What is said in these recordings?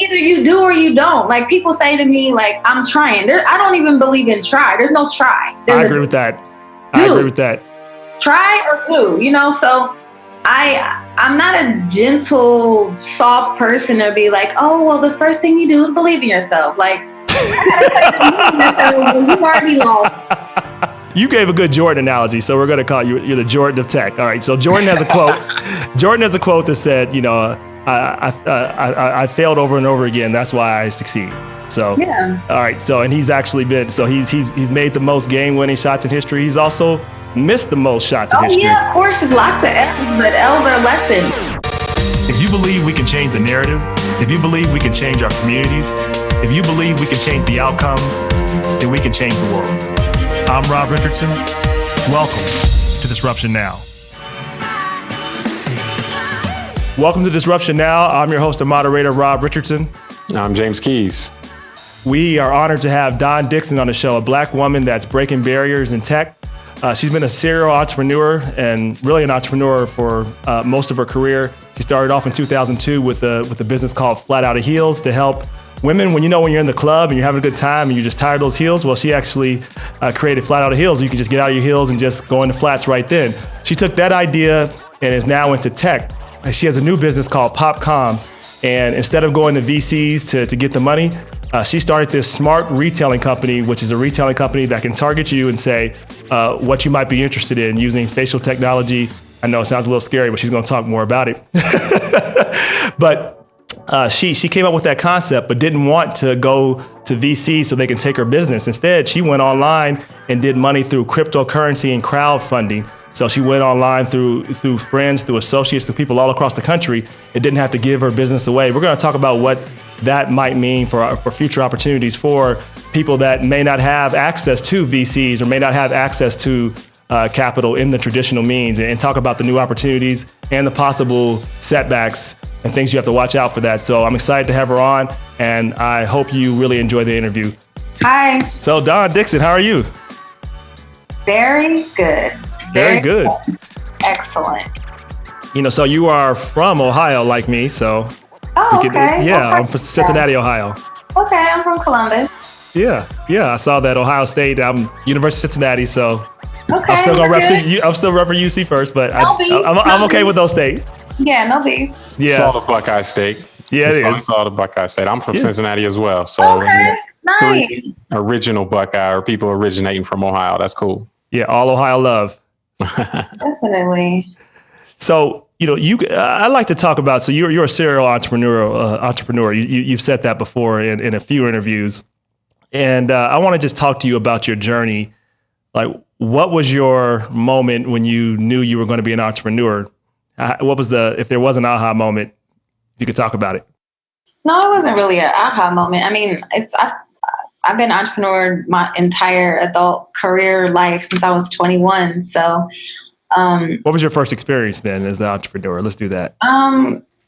Either you do or you don't. Like people say to me, like, I'm trying. I don't even believe in try. There's no try. I agree with that. I agree with that. Try or do, so I'm not a gentle, soft person to be like, oh, well, the first thing you do is believe in yourself. Like, you already lost. You gave a good Jordan analogy, so we're going to call you're the Jordan of tech. All right, so Jordan has a quote. Jordan has a quote that said, I failed over and over again. That's why I succeed. So, yeah. All right. So, and he's actually been, so he's made the most game-winning shots in history. He's also missed the most shots in history. Yeah, of course, there's lots of L's, but L's are lessons. If you believe we can change the narrative, if you believe we can change our communities, if you believe we can change the outcomes, then we can change the world. I'm Rob Richardson. Welcome to Disruption Now. Welcome to Disruption Now. I'm your host and moderator, Rob Richardson. I'm James Keys. We are honored to have Dawn Dickson on the show, a Black woman that's breaking barriers in tech. She's been a serial entrepreneur and really an entrepreneur for most of her career. She started off in 2002 with a business called Flat Out of Heels to help women, when you're in the club and you're having a good time and you're just tired of those heels, well, she actually created Flat Out of Heels. You can just get out of your heels and just go into flats right then. She took that idea and is now into tech. She has a new business called PopCom. And instead of going to VCs to get the money, she started this smart retailing company, which is a retailing company that can target you and say what you might be interested in using facial technology. I know it sounds a little scary, but she's going to talk more about it. But she came up with that concept, but didn't want to go to VC so they can take her business. Instead, she went online and did money through cryptocurrency and crowdfunding. So she went online through friends, through associates, through people all across the country. It didn't have to give her business away. We're going to talk about what that might mean for future opportunities for people that may not have access to VCs or may not have access to capital in the traditional means, and talk about the new opportunities and the possible setbacks and things you have to watch out for that. So I'm excited to have her on, and I hope you really enjoy the interview. Hi. So Dawn Dickson, how are you? Very good. Very good. Excellent. So you are from Ohio like me, so. Okay. Yeah, I'm from Cincinnati, Ohio. Okay, I'm from Columbus. Yeah, I saw that Ohio State. I'm University of Cincinnati, so. Okay. I'm still gonna rep for UC first, but I'm okay with those state. Yeah, no beef. Yeah. Saw the Buckeye State. Yeah, it is. Saw the Buckeye State. I'm from Cincinnati as well, so okay, nice. Original Buckeye or people originating from Ohio. That's cool. Yeah, all Ohio love. Definitely. So I like to talk about. So you're a serial entrepreneur. You've said that before in a few interviews, and I want to just talk to you about your journey. Like, what was your moment when you knew you were going to be an entrepreneur? What was if there was an aha moment, if you could talk about it? No, it wasn't really an aha moment. I mean, I've been an entrepreneur my entire adult career life since I was 21. So, what was your first experience then as an entrepreneur? Let's do that.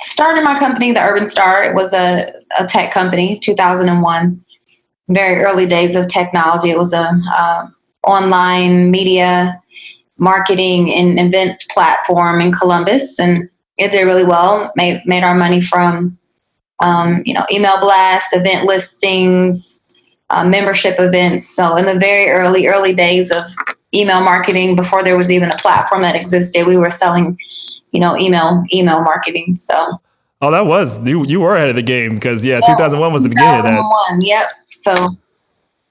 Started my company, the Urban Star. It was a tech company, 2001. Very early days of technology. It was a online media marketing and events platform in Columbus, and it did really well. Made our money from email blasts, event listings, membership events. So in the very early days of email marketing, before there was even a platform that existed, we were selling email marketing. So that was you were ahead of the game, because 2001 was the beginning of that. 2001, yep. So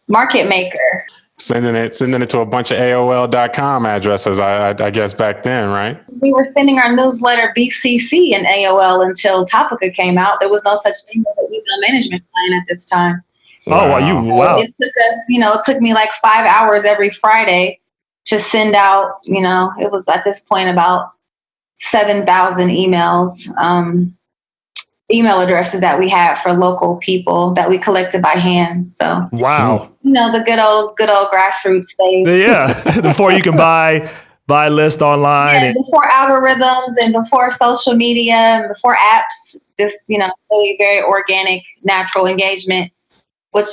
market maker. Sending it to a bunch of AOL.com addresses, I guess back then, right? We were sending our newsletter BCC in AOL until Topica came out. There was no such thing as an email management plan at this time. Wow. Wow. It took us, it took me like 5 hours every Friday to send out, it was at this point about 7,000 emails, email addresses that we had for local people that we collected by hand. So wow, the good old grassroots stage. Yeah, before you can buy list online, and before algorithms and before social media and before apps, just really very organic, natural engagement, which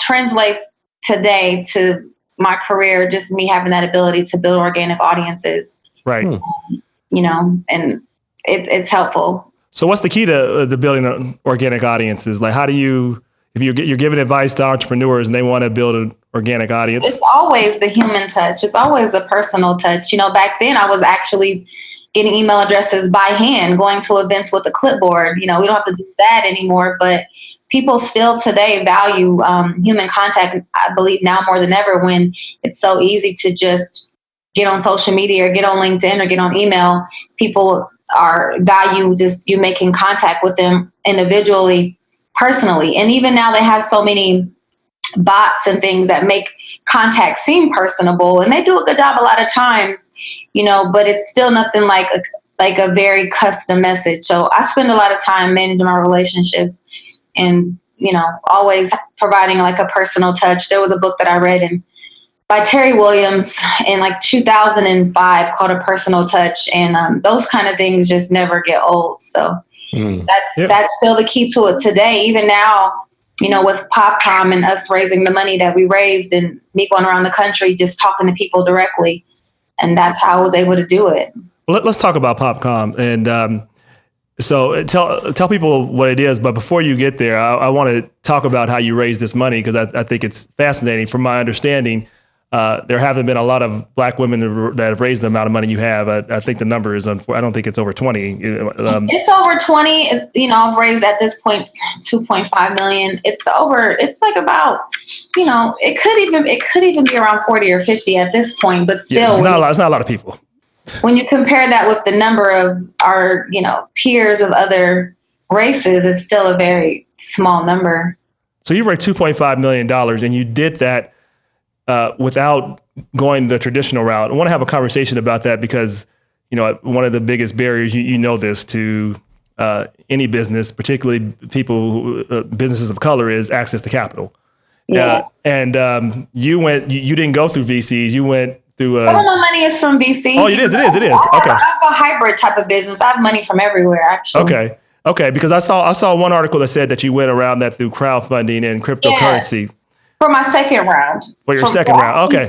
translates today to my career. Just me having that ability to build organic audiences, right? And it's helpful. So what's the key to building organic audiences? Like, how do you, if you're giving advice to entrepreneurs and they want to build an organic audience? It's always the human touch. It's always the personal touch. Back then I was actually getting email addresses by hand, going to events with a clipboard. We don't have to do that anymore, but people still today value human contact, I believe now more than ever, when it's so easy to just get on social media or get on LinkedIn or get on email. People value just you making contact with them individually, personally. And even now they have so many bots and things that make contact seem personable, and they do a good job a lot of times, but it's still nothing like a very custom message. So I spend a lot of time managing my relationships and, always providing like a personal touch. There was a book that I read by Terry Williams in like 2005 called A Personal Touch. And those kind of things just never get old. So that's still the key to it today. Even now, with PopCom and us raising the money that we raised and me going around the country, just talking to people directly. And that's how I was able to do it. Well, let's talk about PopCom. And so tell people what it is. But before you get there, I want to talk about how you raised this money, because I think it's fascinating. From my understanding, there haven't been a lot of Black women that have raised the amount of money you have. I think the number is, I don't think it's over 20. It's over 20. I've raised at this point $2.5 million. It's like about, it could even be around 40 or 50 at this point, but still. Yeah, it's not a lot of people. When you compare that with the number of our, peers of other races, it's still a very small number. So you raised $2.5 million, and you did that without going the traditional route. I want to have a conversation about that because, one of the biggest barriers, this to any business, particularly businesses of color, is access to capital. Yeah. You didn't go through VCs. You went through. Some of my money is from VC. Oh, it is. Okay. I have a hybrid type of business. I have money from everywhere, actually. Okay. Because I saw one article that said that you went around that through crowdfunding and cryptocurrency. Yeah. For my second round. For your second round. Okay.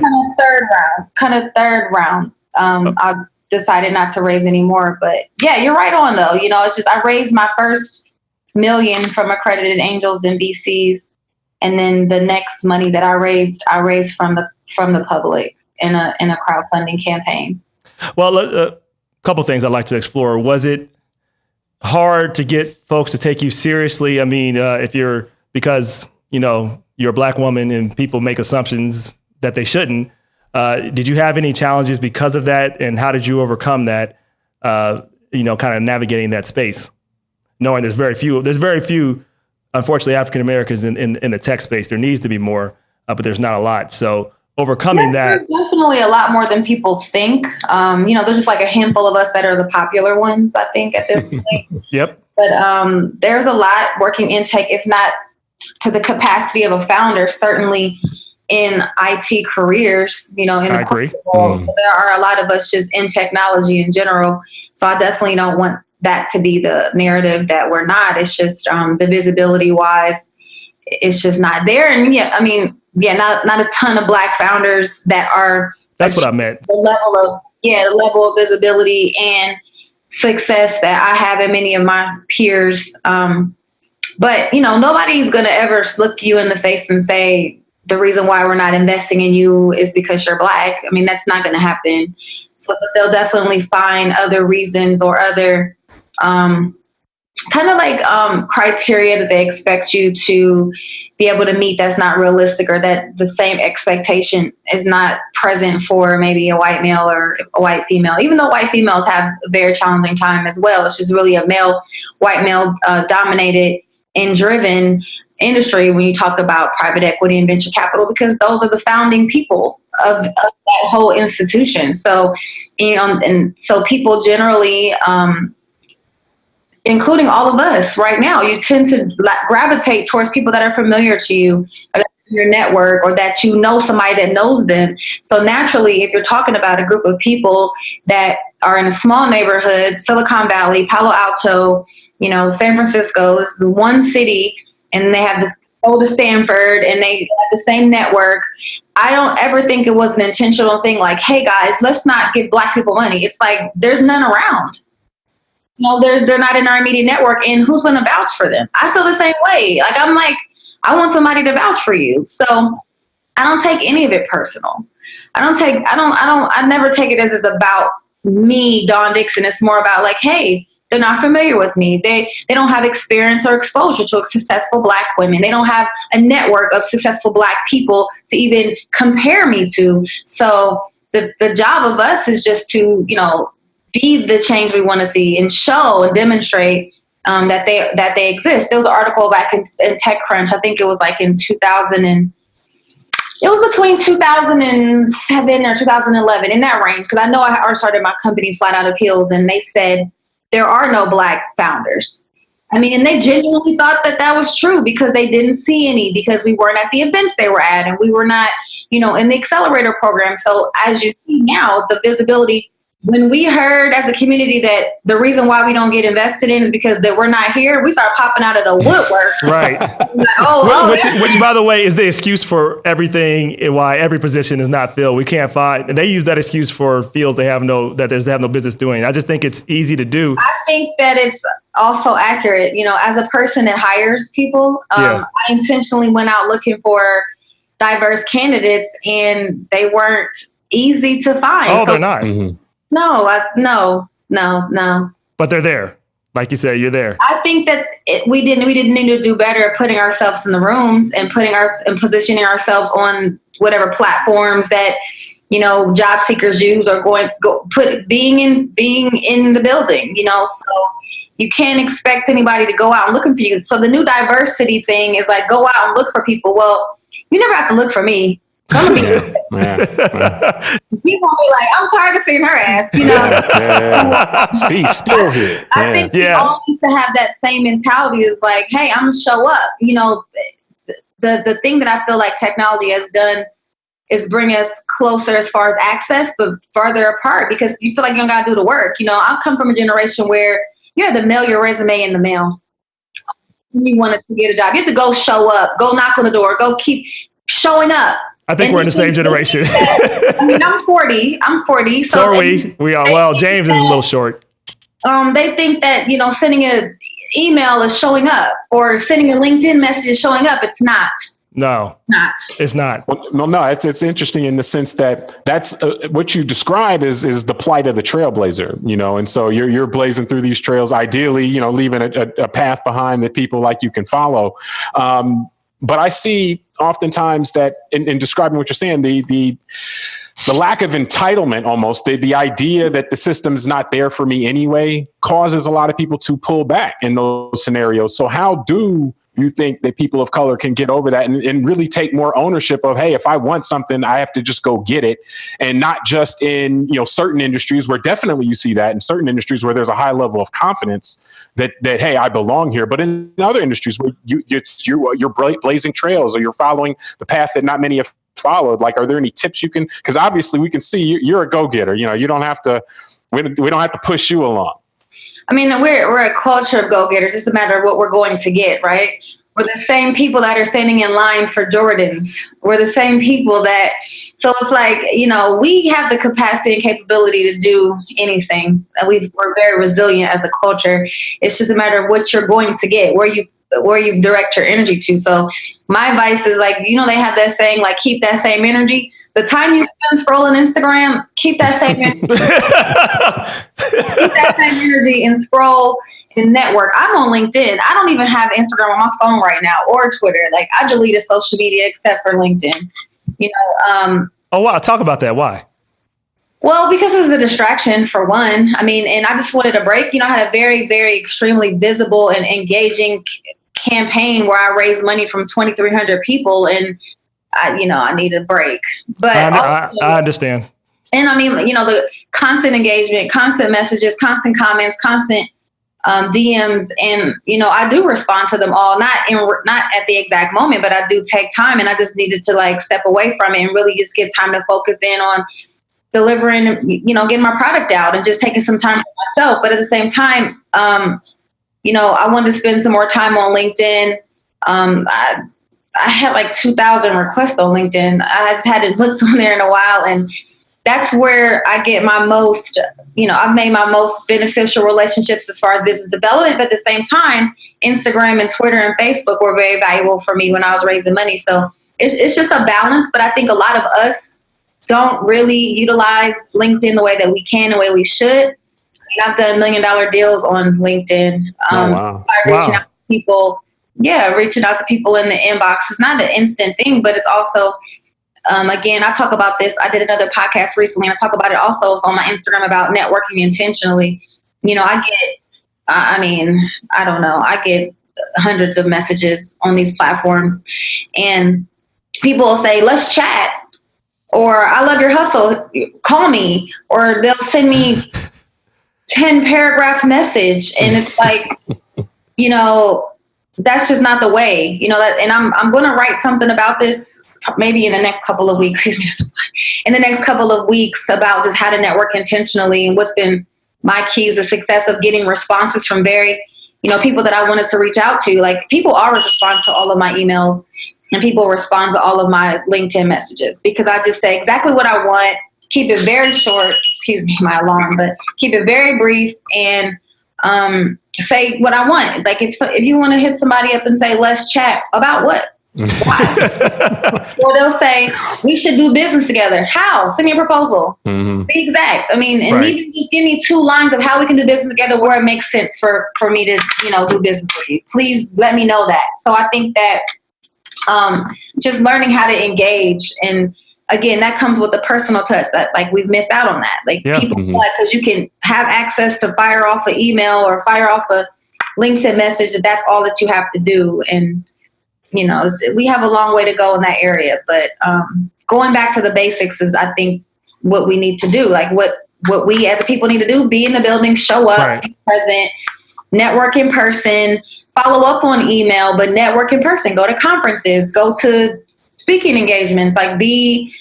Kind of third round. I decided not to raise any more, but yeah, you're right on though. It's just, I raised my first $1 million from accredited angels and VCs. And then the next money that I raised from the public in a crowdfunding campaign. Well, a couple things I'd like to explore. Was it hard to get folks to take you seriously? I mean, because you're a Black woman and people make assumptions that they shouldn't. Did you have any challenges because of that? And how did you overcome that, kind of navigating that space? Knowing there's very few, unfortunately, African Americans in the tech space. There needs to be more, but there's not a lot. So overcoming that. There's definitely a lot more than people think. There's just like a handful of us that are the popular ones, I think, at this point. Yep. But there's a lot working in tech, if not to the capacity of a founder, certainly in IT careers, in the corporate world. So there are a lot of us just in technology in general. So I definitely don't want that to be the narrative that we're not. It's just the visibility wise, it's just not there. And not a ton of Black founders that are. That's what I meant. The level of visibility and success that I have in many of my peers. But nobody's going to ever look you in the face and say, the reason why we're not investing in you is because you're Black. I mean, that's not going to happen. So they'll definitely find other reasons or other criteria that they expect you to be able to meet that's not realistic, or that the same expectation is not present for maybe a white male or a white female, even though white females have a very challenging time as well. It's just really a white male dominated and driven industry when you talk about private equity and venture capital, because those are the founding people of that whole institution. So, and so people generally, including all of us right now, you tend to gravitate towards people that are familiar to you, or your network, or that somebody that knows them. So naturally, if you're talking about a group of people that are in a small neighborhood, Silicon Valley, Palo Alto, San Francisco, this is one city, and they have go to Stanford and they have the same network. I don't ever think it was an intentional thing like, hey guys, let's not give Black people money. It's like, there's none around. they're not in our immediate network, and who's going to vouch for them? I feel the same way. Like, I want somebody to vouch for you. So I don't take any of it personal. I never take it as it's about me, Dawn Dickson. It's more about like, hey, they're not familiar with me. They don't have experience or exposure to successful Black women. They don't have a network of successful Black people to even compare me to. So the job of us is just to, be the change we want to see and show and demonstrate that they exist. There was an article back in TechCrunch. I think it was like in 2000 and it was between 2007 or 2011, in that range. Because I know I started my company Flat Out of Heels, and they said there are no Black founders. I mean, and they genuinely thought that was true because they didn't see any, because we weren't at the events they were at, and we were not, in the accelerator program. So as you see now, the visibility. When we heard as a community that the reason why we don't get invested in is because that we're not here, we start popping out of the woodwork. Right. Like, which, by the way, is the excuse for everything and why every position is not filled. We can't find, and they use that excuse for fields they have no business doing. I just think it's easy to do. I think that it's also accurate. As a person that hires people, I intentionally went out looking for diverse candidates, and they weren't easy to find. Oh, they're not. Mm-hmm. No. But they're there. Like you said, you're there. I think that we didn't need to do better at putting ourselves in the rooms and positioning ourselves on whatever platforms that, job seekers use, or going to being in the building, so you can't expect anybody to go out looking for you. So the new diversity thing is like, go out and look for people. Well, you never have to look for me. People be like, I'm tired of seeing her ass, She's still here. I think we all need to have that same mentality. Is like, hey, I'm gonna show up. The thing that I feel like technology has done is bring us closer as far as access, but farther apart, because you feel like you don't gotta do the work. I come from a generation where you had to mail your resume in the mail. You wanted to get a job, you have to go show up, go knock on the door, go keep showing up. I think we're in the same generation. I'm 40. So are we. We are. Well, James is a little short. They think that, sending an email is showing up, or sending a LinkedIn message is showing up. It's not. No, it's not. Well, no, it's interesting in the sense that that's what you describe is the plight of the trailblazer, and so you're blazing through these trails, ideally, leaving a path behind that people like you can follow. But I see oftentimes that in describing what you're saying, the lack of entitlement, almost the idea that the system's not there for me anyway, causes a lot of people to pull back in those scenarios. So how do you think that people of color can get over that and really take more ownership of, hey, if I want something, I have to just go get it, and not just in, certain industries where definitely you see that, in certain industries where there's a high level of confidence that hey, I belong here. But in other industries where you're blazing trails, or you're following the path that not many have followed, like, are there any tips you can, because obviously we can see you're a go-getter, you don't have to, we don't have to push you along. I mean, we're a culture of go-getters. It's a matter of what we're going to get, right? We're the same people that are standing in line for Jordans. We're the same people that, so it's like, we have the capacity and capability to do anything. We're very resilient as a culture. It's just a matter of what you're going to get, where you direct your energy to. So my advice is like, they have that saying, like, keep that same energy. The time you spend scrolling Instagram, keep that same energy. Keep that same energy and scroll and network. I'm on LinkedIn. I don't even have Instagram on my phone right now, or Twitter. Like, I deleted social media except for LinkedIn. Oh wow, talk about that. Why? Well, because it's a distraction, for one. I mean, and I just wanted a break. I had a very, very extremely visible and engaging campaign where I raised money from 2,300 people, and I need a break. But I understand. And I mean, the constant engagement, constant messages, constant comments, constant DMs, and I do respond to them all, not at the exact moment, but I do take time, and I just needed to step away from it and really just get time to focus in on delivering, getting my product out and just taking some time for myself. But at the same time, I wanted to spend some more time on LinkedIn. I had 2,000 requests on LinkedIn. I just hadn't looked on there in a while, and that's where I get my most, I've made my most beneficial relationships as far as business development. But at the same time, Instagram and Twitter and Facebook were very valuable for me when I was raising money. So it's just a balance. But I think a lot of us don't really utilize LinkedIn the way that we can, the way we should. And I've done $1 million deals on LinkedIn. Wow. By reaching out to people. Yeah, reaching out to people in the inbox. It's not an instant thing, but it's also, again, I talk about this. I did another podcast recently, and I talk about it also. It's on my Instagram about networking intentionally. I don't know. I get hundreds of messages on these platforms, and people will say, let's chat, or I love your hustle, call me, or they'll send me 10 paragraph message. And it's like, that's just not the way, and I'm going to write something about this maybe in the next couple of weeks, about just how to network intentionally and what's been my keys to success of getting responses from very, people that I wanted to reach out to. Like, people always respond to all of my emails, and people respond to all of my LinkedIn messages, because I just say exactly what I want, keep it very short, excuse me, my alarm, but keep it very brief, and say what I want. Like, if you want to hit somebody up and say, let's chat about what? Why? Or they'll say, we should do business together. How? Send me a proposal. Mm-hmm. Be exact. I mean, and Right. even just give me 2 lines of how we can do business together where it makes sense for me to, do business with you. Please let me know that. So I think that just learning how to engage, and again, that comes with the personal touch that, like, we've missed out on that. Like, Yeah. people, Mm-hmm. because you can have access to fire off an email or fire off a LinkedIn message, that's all that you have to do. And, we have a long way to go in that area. But going back to the basics is, I think, what we need to do. Like, what we as a people need to do: be in the building, show up, Right. be present, network in person, follow up on email, but network in person. Go to conferences, go to speaking engagements, like, be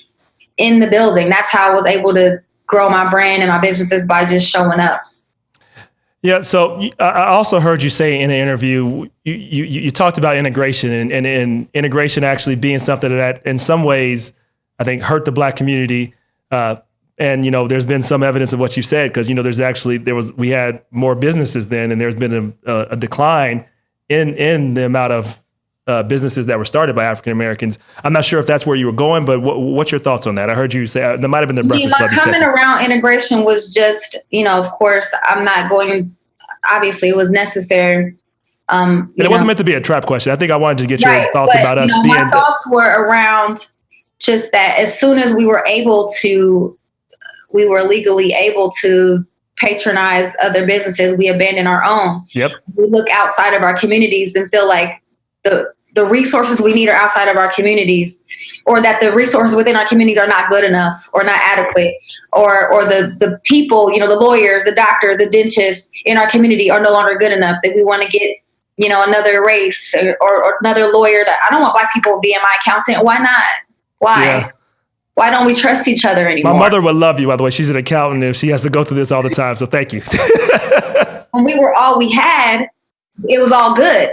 in the building. That's how I was able to grow my brand and my businesses, by just showing up. Yeah. So I also heard you say in an interview, you talked about integration, and integration actually being something that in some ways, I think, hurt the Black community. And, there's been some evidence of what you said, because, we had more businesses then, and there's been a decline in the amount of businesses that were started by African Americans. I'm not sure if that's where you were going, but what's your thoughts on that? I heard you say that might have been the Breakfast Club. My comment around integration was just, of course, I'm not going. Obviously, it was necessary. And it wasn't meant to be a trap question. I think I wanted to get your thoughts but, about us being. My thoughts were around just that as soon as we were legally able to patronize other businesses, we abandoned our own. Yep. We look outside of our communities and feel like the resources we need are outside of our communities, or that the resources within our communities are not good enough or not adequate, or the people, the lawyers, the doctors, the dentists in our community are no longer good enough, that we want to get, another race or another lawyer. I don't want Black people being my accountant. Why not? Why? Yeah. Why don't we trust each other anymore? My mother would love you, by the way. She's an accountant, and she has to go through this all the time. So thank you. When we were all we had, it was all good.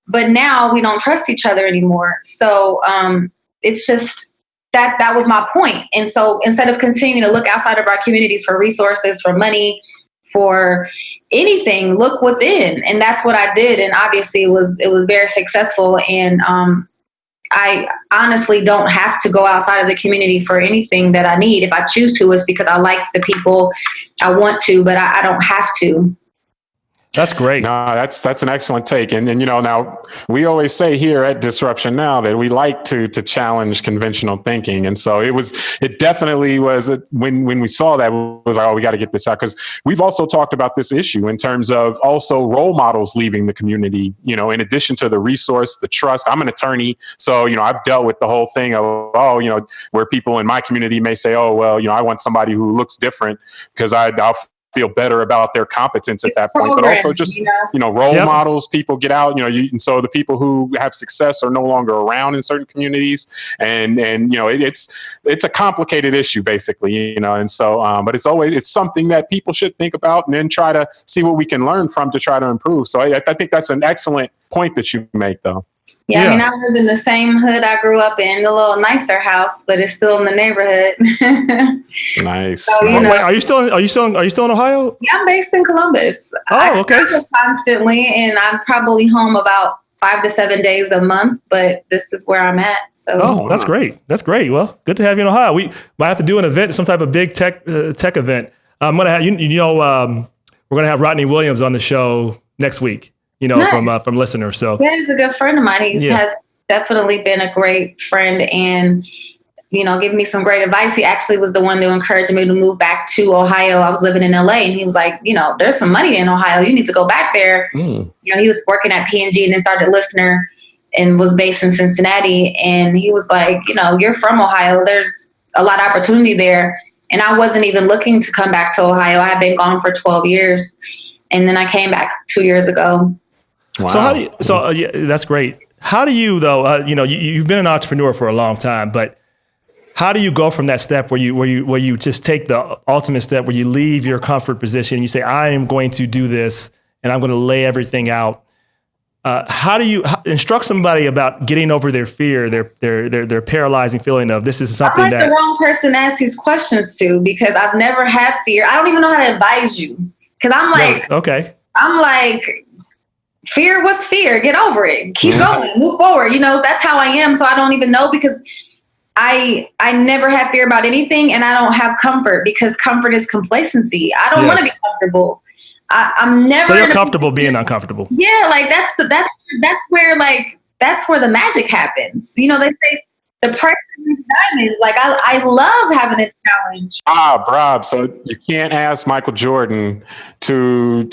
But now we don't trust each other anymore. So it's just that was my point. And so instead of continuing to look outside of our communities for resources, for money, for anything, look within. And that's what I did. And obviously it was very successful. And I honestly don't have to go outside of the community for anything that I need. If I choose to, it's because I like the people, I want to, but I don't have to. That's great. No, that's an excellent take. And now we always say here at Disruption Now that we like to challenge conventional thinking. And so it definitely was when we saw that, it was like, oh, we got to get this out, because we've also talked about this issue in terms of also role models leaving the community, in addition to the resource, the trust. I'm an attorney. So, I've dealt with the whole thing of, where people in my community may say, oh, well, I want somebody who looks different because I'll feel better about their competence at that point, but also just, role models, people get out, and so the people who have success are no longer around in certain communities. And it's a complicated issue basically, and so, but it's something that people should think about and then try to see what we can learn from to try to improve. So I think that's an excellent point that you make though. Yeah, I mean, I live in the same hood I grew up in, a little nicer house, but it's still in the neighborhood. Nice. So, Wait, are you still in Ohio? Yeah, I'm based in Columbus. Oh, okay. I travel constantly, and I'm probably home about 5 to 7 days a month, but this is where I'm at. So, that's great. That's great. Well, good to have you in Ohio. We might have to do an event, some type of big tech event. I'm gonna have we're gonna have Rodney Williams on the show next week. Nice. From listeners. So yeah, he's a good friend of mine. He has definitely been a great friend, and giving me some great advice. He actually was the one to encourage me to move back to Ohio. I was living in LA, and he was like, there's some money in Ohio. You need to go back there. He was working at P&G and then started Listener and was based in Cincinnati. And he was like, you're from Ohio. There's a lot of opportunity there. And I wasn't even looking to come back to Ohio. I had been gone for 12 years. And then I came back 2 years ago. Wow. So how do you, that's great. How do you though, you've been an entrepreneur for a long time, but how do you go from that step where you just take the ultimate step where you leave your comfort position and you say, I am going to do this and I'm going to lay everything out? How do you instruct somebody about getting over their fear, their paralyzing feeling of this is something I'm the wrong person to ask these questions to, because I've never had fear. I don't even know how to advise you, because I'm like, okay. I'm like, fear, what's fear? Get over it. Keep going. Move forward. That's how I am. So I don't even know, because I never have fear about anything, and I don't have comfort, because comfort is complacency. I don't want to be comfortable. I'm never. So you're comfortable being uncomfortable. Yeah, like that's where the magic happens. They say the price is diamonds. Like I love having a challenge. Rob. So you can't ask Michael Jordan to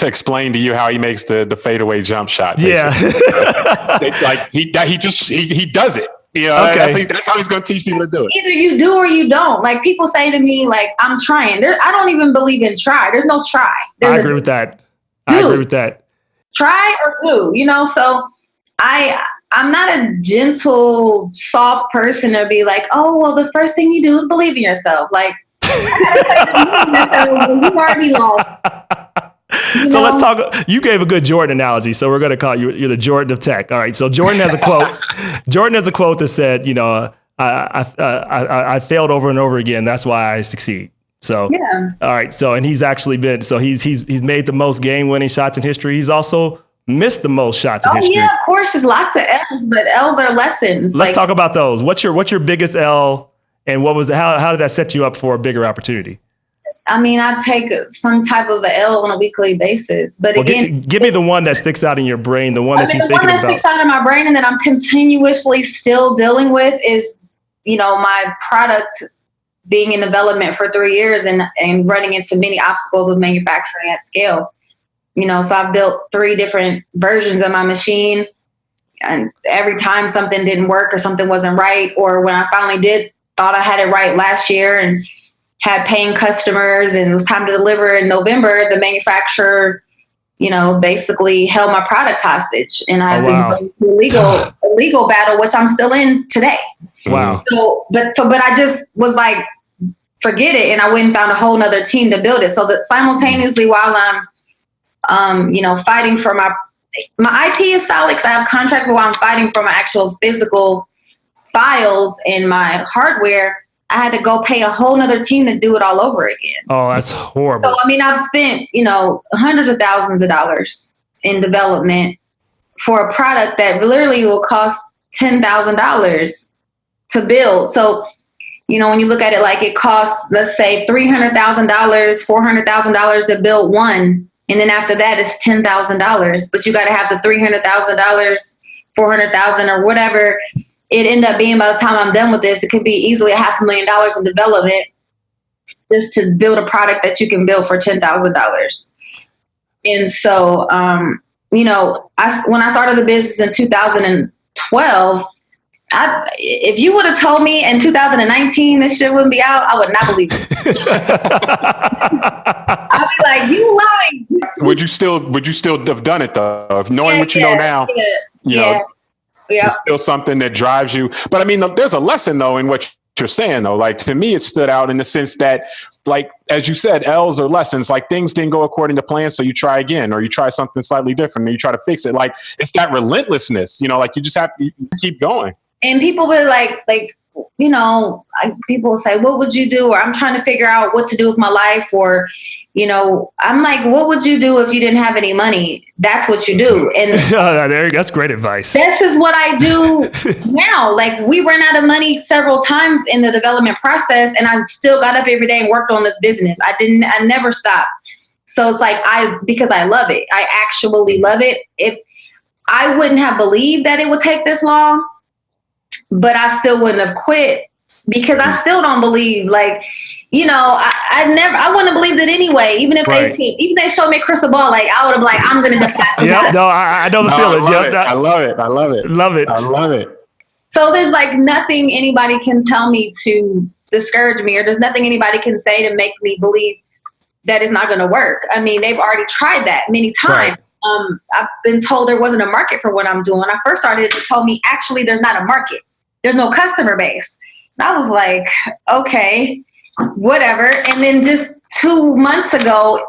explain to you how he makes the fadeaway jump shot. Basically. Yeah, like he does it. Okay. That's how he's going to teach people to do it. Either you do or you don't. Like people say to me, like, I'm trying. I don't even believe in try. There's no try. I agree with that. I agree with that. Try or do, so I'm not a gentle, soft person to be like, oh, well, the first thing you do is believe in yourself. Like, you already lost. So let's talk. You gave a good Jordan analogy, so we're going to call you're the Jordan of tech. All right. So Jordan has a quote. Jordan has a quote that said, I failed over and over again. That's why I succeed. So yeah. All right. So and he's actually been. So he's made the most game-winning shots in history. He's also missed the most shots in history. Yeah, of course. There's lots of L's, but L's are lessons. Let's talk about those. What's your biggest L, and what was how did that set you up for a bigger opportunity? I mean, I take some type of an L on a weekly basis, but again, give me the one that sticks out in your brain, the one that you're thinking about. The one that sticks out in my brain and that I'm continuously still dealing with is, my product being in development for 3 years and running into many obstacles with manufacturing at scale. So I've built 3 different versions of my machine, and every time something didn't work or something wasn't right, or when I finally thought I had it right last year and had paying customers and it was time to deliver in November, the manufacturer, basically held my product hostage, and I had to go to a legal battle, which I'm still in today. Wow. But I just was like, forget it. And I went and found a whole nother team to build it. So that simultaneously while I'm, fighting for my IP is solid because I have contract, but while I'm fighting for my actual physical files and my hardware, I had to go pay a whole nother team to do it all over again. Oh, that's horrible. So, I mean, I've spent, hundreds of thousands of dollars in development for a product that literally will cost $10,000 to build. So, when you look at it, like it costs, let's say $300,000, $400,000 to build one. And then after that, it's $10,000, but you got to have the $300,000, $400,000 or whatever it ended up being by the time I'm done with this. It could be easily $500,000 in development just to build a product that you can build for $10,000. And so, when I started the business in 2012, if you would have told me in 2019 this shit wouldn't be out, I would not believe it. I'd be like, you lying. Would you still have done it though? Of knowing what you know now, it's still something that drives you. But I mean, there's a lesson though in what you're saying though. Like to me, it stood out in the sense that like, as you said, L's or lessons, like things didn't go according to plan. So you try again, or you try something slightly different, and you try to fix it. Like, it's that relentlessness, like you just have to keep going. And people will people will say, what would you do? Or I'm trying to figure out what to do with my life. Or, I'm like, what would you do if you didn't have any money? That's what you do. And that's great advice. This is what I do now. Like, we ran out of money several times in the development process, and I still got up every day and worked on this business. I never stopped. So it's like, because I love it. I actually love it. If I wouldn't have believed that it would take this long, but I still wouldn't have quit, because I still don't believe, I wouldn't have believed it anyway. Even if they showed me a crystal ball, like, I would have I'm going to defy. Yeah, no, I know the feeling. I love it. I love it. So there's nothing anybody can tell me to discourage me, or there's nothing anybody can say to make me believe that it's not going to work. I mean, they've already tried that many times. Right. I've been told there wasn't a market for what I'm doing. When I first started, they told me, actually, there's not a market. There's no customer base. And I was like, okay, whatever. And then just 2 months ago,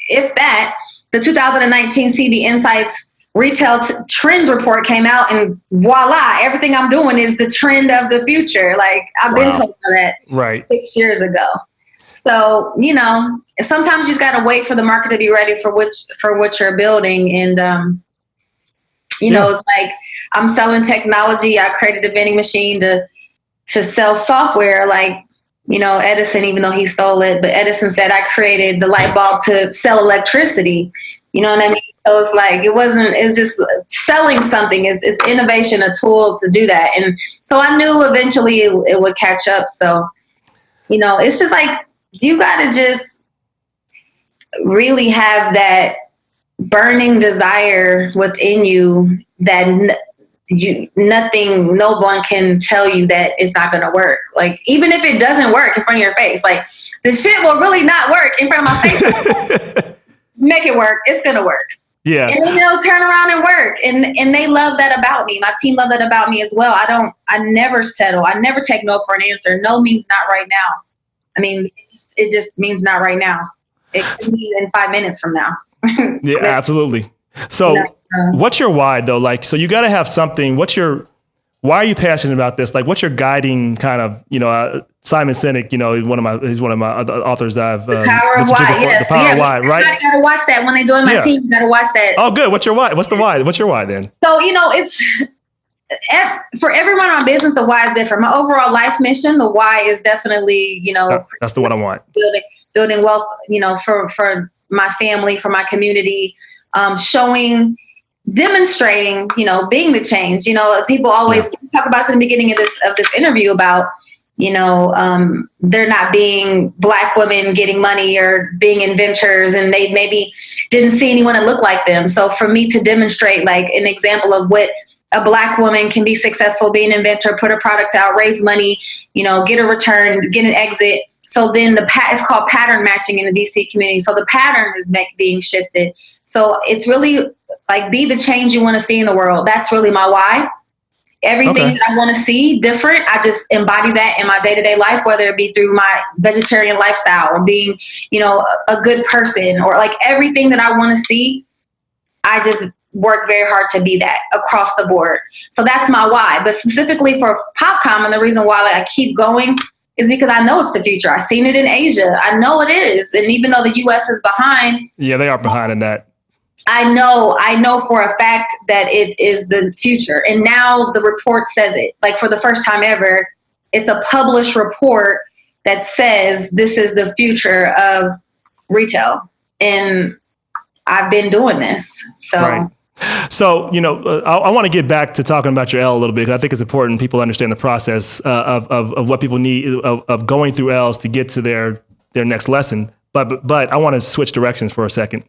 if that, the 2019 CB Insights Retail Trends Report came out, and voila, everything I'm doing is the trend of the future. Like, I've been told that 6 years ago. So, sometimes you just got to wait for the market to be ready for what you're building. And, it's like, I'm selling technology. I created a vending machine to sell software. Like, Edison, even though he stole it, but Edison said I created the light bulb to sell electricity. You know what I mean? So it's like, it's just selling something is innovation, a tool to do that. And so I knew eventually it would catch up. So, it's just like, you got to just really have that burning desire within you that no one can tell you that it's not going to work. Like, even if it doesn't work in front of your face, like, the shit will really not work in front of my face. Make it work. It's going to work. Yeah. And then they'll turn around and work. And they love that about me. My team love that about me as well. I never settle. I never take no for an answer. No means not right now. I mean, it just means not right now. It could be in 5 minutes from now. Yeah, absolutely. So what's your why though? Like, so you got to have something. Why are you passionate about this? Like, what's your guiding kind of, Simon Sinek, he's one of my authors I've The Power of Why. Yes. The Power of Why, right? You got to watch that when they join my team. You got to watch that. Oh, good. What's your why? What's the why? What's your why then? So, it's for everyone in my business, the why is different. My overall life mission, the why is definitely, that's the one I want. Building wealth, for my family, for my community, demonstrating, being the change. People always talk about in the beginning of this interview about, there not being Black women getting money or being inventors, and they maybe didn't see anyone that looked like them. So for me to demonstrate like an example of what a Black woman can be successful, be an inventor, put a product out, raise money, get a return, get an exit. So then it's called pattern matching in the DC community. So the pattern is being shifted. So it's really like, be the change you want to see in the world. That's really my why. Everything that I want to see different, I just embody that in my day-to-day life, whether it be through my vegetarian lifestyle or being, a good person, or like everything that I want to see, I just work very hard to be that across the board. So that's my why. But specifically for PopCom, and the reason why I keep going is because I know it's the future. I've seen it in Asia. I know it is. And even though the US is behind. Yeah, they are behind in that. I know for a fact that it is the future. And now the report says it. Like, for the first time ever, it's a published report that says this is the future of retail. And I've been doing this. So. Right. So, I want to get back to talking about your L a little bit, because I think it's important people understand the process of what people need of going through L's to get to their next lesson. But I want to switch directions for a second.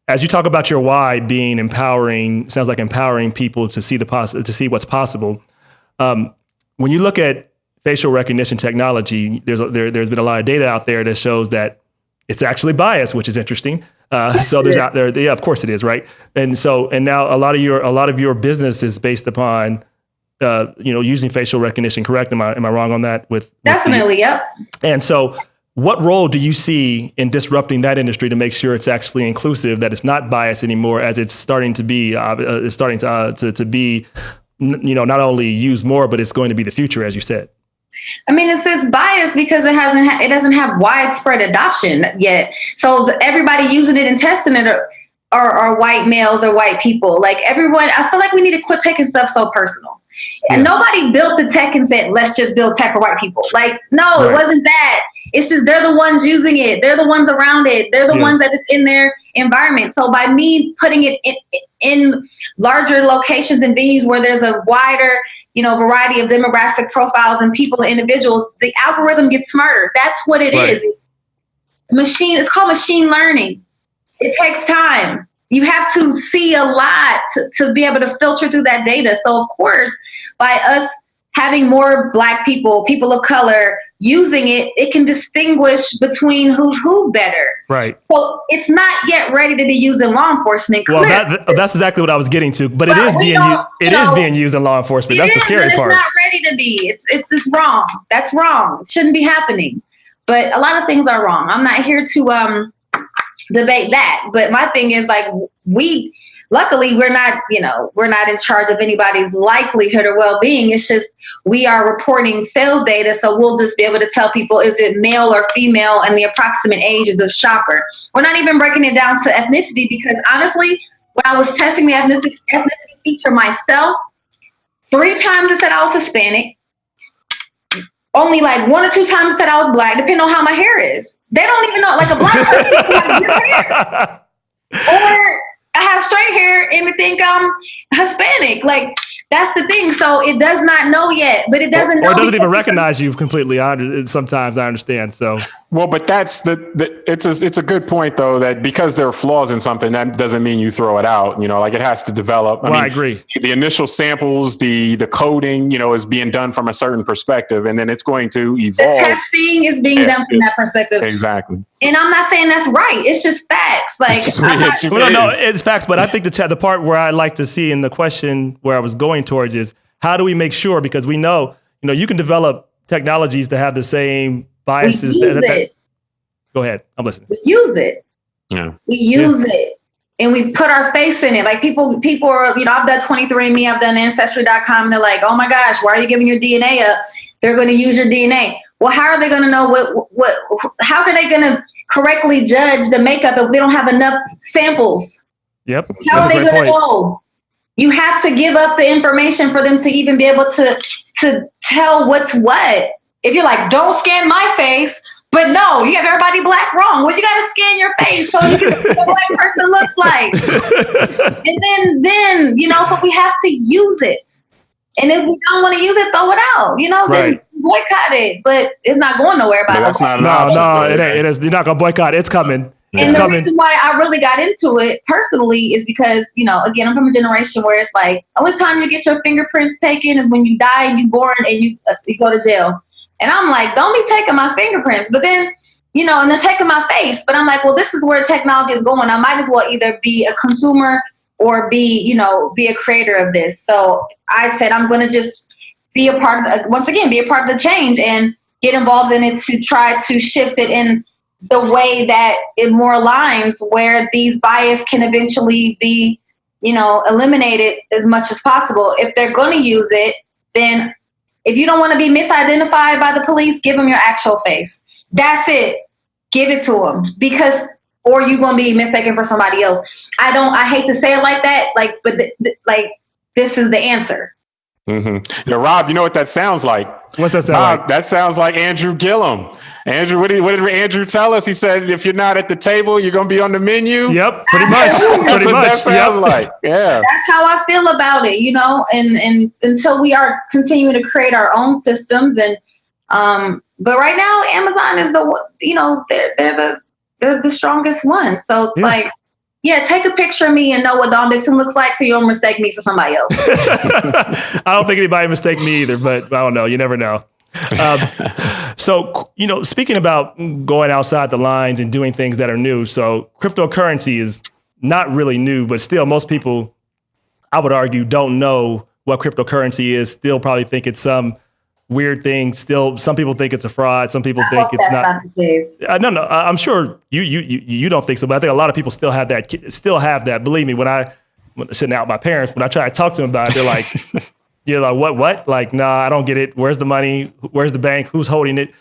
As you talk about your why being empowering, sounds like empowering people to see to see what's possible. When you look at facial recognition technology, there's been a lot of data out there that shows that it's actually biased, which is interesting. So there's out there, yeah, of course it is, right? And now a lot of your business is based upon, using facial recognition. Correct? Am I wrong on that? Definitely, yep. And so, What role do you see in disrupting that industry to make sure it's actually inclusive, that it's not biased anymore, as it's starting to be, to be, not only used more, but it's going to be the future, as you said? I mean, it's biased because it doesn't have widespread adoption yet. So everybody using it and testing it are white males or white people. Like everyone, I feel like we need to quit taking stuff so personal. Yeah. And nobody built the tech and said, let's just build tech for white people. Like, no, right. It wasn't that. It's just they're the ones using it. They're the ones around it. They're the ones that it's in their environment. So by me putting it in larger locations and venues where there's a wider, variety of demographic profiles and people and individuals, the algorithm gets smarter. That's what it is. It's called machine learning. It takes time. You have to see a lot to be able to filter through that data. So of course, by us having more Black people, people of color using it, it can distinguish between who's who better. Right. So it's not yet ready to be used in law enforcement. Well, that's exactly what I was getting to. But it is being used in law enforcement. That's the scary part. It's not ready to be. It's wrong. That's wrong. It shouldn't be happening. But a lot of things are wrong. I'm not here to debate that. But my thing is, like, luckily we're not in charge of anybody's likelihood or well-being. It's just we are reporting sales data, so we'll just be able to tell people, is it male or female and the approximate age of the shopper. We're not even breaking it down to ethnicity, because honestly, when I was testing the ethnicity feature myself, 3 times it said I was Hispanic. Only like 1 or 2 times it said I was Black, depending on how my hair is. They don't even know, like a Black person has your hair. Or I have straight hair and we think I'm Hispanic. Like, that's the thing. So it does not know yet, but it doesn't know. Or it doesn't even recognize you completely. Sometimes I understand. So, well, but that's it's a good point though, that because there are flaws in something, that doesn't mean you throw it out. Like it has to develop. I agree. The initial samples, the coding, is being done from a certain perspective, and then it's going to evolve. The testing is being done from that perspective. Exactly. And I'm not saying that's right. It's just facts. Like, it's facts. But I think the part where I like to see in the question where I was going towards is, how do we make sure? Because we know, you can develop technologies to have the same biases. Go ahead. I'm listening. We use it. Yeah. We use it. And we put our face in it. Like people are, I've done 23andMe, I've done Ancestry.com, and they're like, oh my gosh, why are you giving your DNA up? They're going to use your DNA. Well, how are they going to know how are they going to correctly judge the makeup if we don't have enough samples? Yep. How are they going to know? You have to give up the information for them to even be able to tell what's what. If you're like, don't scan my face, but no, you have everybody Black wrong. Well, you got to scan your face so you can see what a Black person looks like. And then, so we have to use it. And if we don't want to use it, throw it out, then boycott it. But it's not going nowhere by that's not No, it ain't. It is. You're not going to boycott it. It's coming. And the reason why I really got into it personally is because, again, I'm from a generation where it's like, only time you get your fingerprints taken is when you die and you're born and you go to jail. And I'm like, don't be taking my fingerprints. But then, and then taking my face. But I'm like, well, this is where technology is going. I might as well either be a consumer or be a creator of this. So I said, I'm going to just be a part of the change and get involved in it to try to shift it in the way that it more aligns, where these bias can eventually be, eliminated as much as possible. If they're going to use it, then if you don't want to be misidentified by the police, give them your actual face. That's it. Give it to them, or you're going to be mistaken for somebody else. I hate to say it like that, but this is the answer. Mm-hmm. Now, Rob, you know what that sounds like? What's that sound like? That sounds like Andrew Gillum. Andrew, what did Andrew tell us? He said, if you're not at the table, you're going to be on the menu. Yep, pretty much. That's what that sounds like. Yeah. That's how I feel about it, and until we are continuing to create our own systems. And, but right now, Amazon is they're the strongest one. So it's take a picture of me and know what Dawn Dickson looks like so you don't mistake me for somebody else. I don't think anybody mistake me either, but I don't know. You never know. So, speaking about going outside the lines and doing things that are new. So cryptocurrency is not really new, but still most people, I would argue, don't know what cryptocurrency is, still probably think it's some weird thing. Still, some people think it's a fraud. Some people think it's not. No, I'm sure you don't think so, but I think a lot of people still have that. Believe me, when sitting out with my parents, when I try to talk to them about it, they're like, you're like, what? Like, nah, I don't get it. Where's the money? Where's the bank? Who's holding it?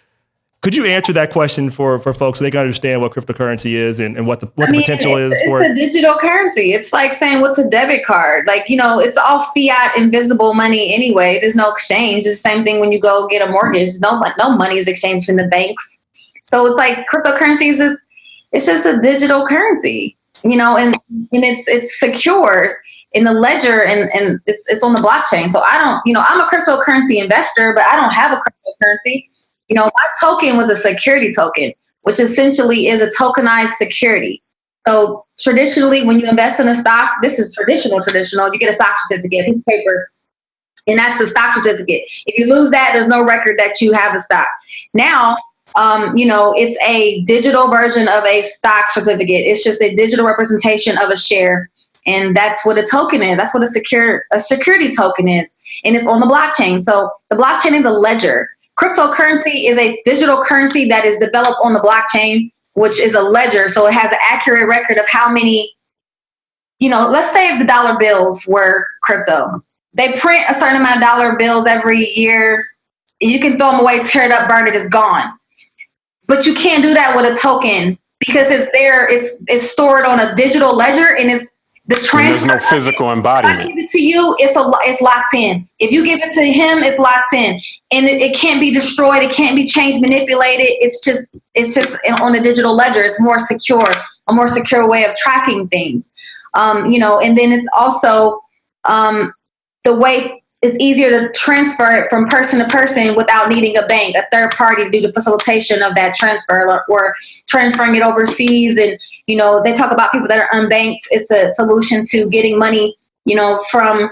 Could you answer that question for folks so they can understand what cryptocurrency is and what the potential is for it? It's a digital currency. It's like saying, what's a debit card? Like, it's all fiat, invisible money anyway. There's no exchange. It's the same thing when you go get a mortgage. No money is exchanged from the banks. So it's like cryptocurrency it's just a digital currency, and it's secure in the ledger and it's on the blockchain. So I don't, I'm a cryptocurrency investor, but I don't have a cryptocurrency. My token was a security token, which essentially is a tokenized security. So traditionally, when you invest in a stock, this is traditional, you get a stock certificate, a piece of paper, and that's the stock certificate. If you lose that, there's no record that you have a stock. Now, it's a digital version of a stock certificate. It's just a digital representation of a share. And that's what a token is. That's what a security token is. And it's on the blockchain. So the blockchain is a ledger. Cryptocurrency is a digital currency that is developed on the blockchain, which is a ledger. So it has an accurate record of how many, let's say if the dollar bills were crypto. They print a certain amount of dollar bills every year. You can throw them away, tear it up, burn it, it's gone. But you can't do that with a token because it's there. It's stored on a digital ledger and it's the transfer. There's no physical embodiment. If I give it to you, it's locked in. If you give it to him, it's locked in, and it can't be destroyed. It can't be changed, manipulated. It's just on a digital ledger. It's more secure, a more secure way of tracking things. And then it's also the way it's easier to transfer it from person to person without needing a bank, a third party to do the facilitation of that transfer or transferring it overseas. And, they talk about people that are unbanked. It's a solution to getting money, from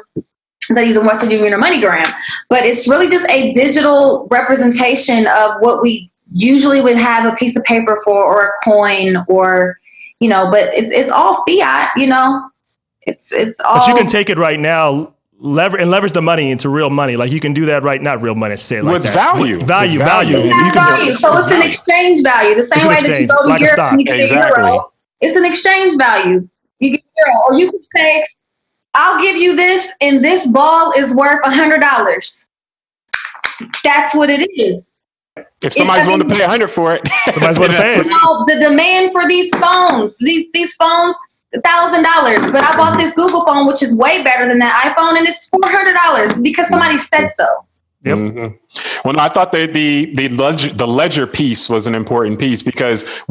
they're using Western Union or MoneyGram. But it's really just a digital representation of what we usually would have a piece of paper for or a coin or, but it's all fiat, it's all. But you can take it right now. Leverage the money into real money. Like you can do that right now. Real money, say it like that. Value. Value. So it's an exchange value. The same way that you go to Europe and you get a euro. It's an exchange value. You get euro, or you can say, "I'll give you this, and this ball is worth $100." That's what it is. If somebody's willing to pay $100 for it, somebody's willing to pay it. The demand for these phones, these phones. $1,000, but I bought this Google phone, which is way better than that iPhone, and it's $400 because somebody said so. Yep. Mm-hmm. Well, no, I thought the ledger piece was an important piece because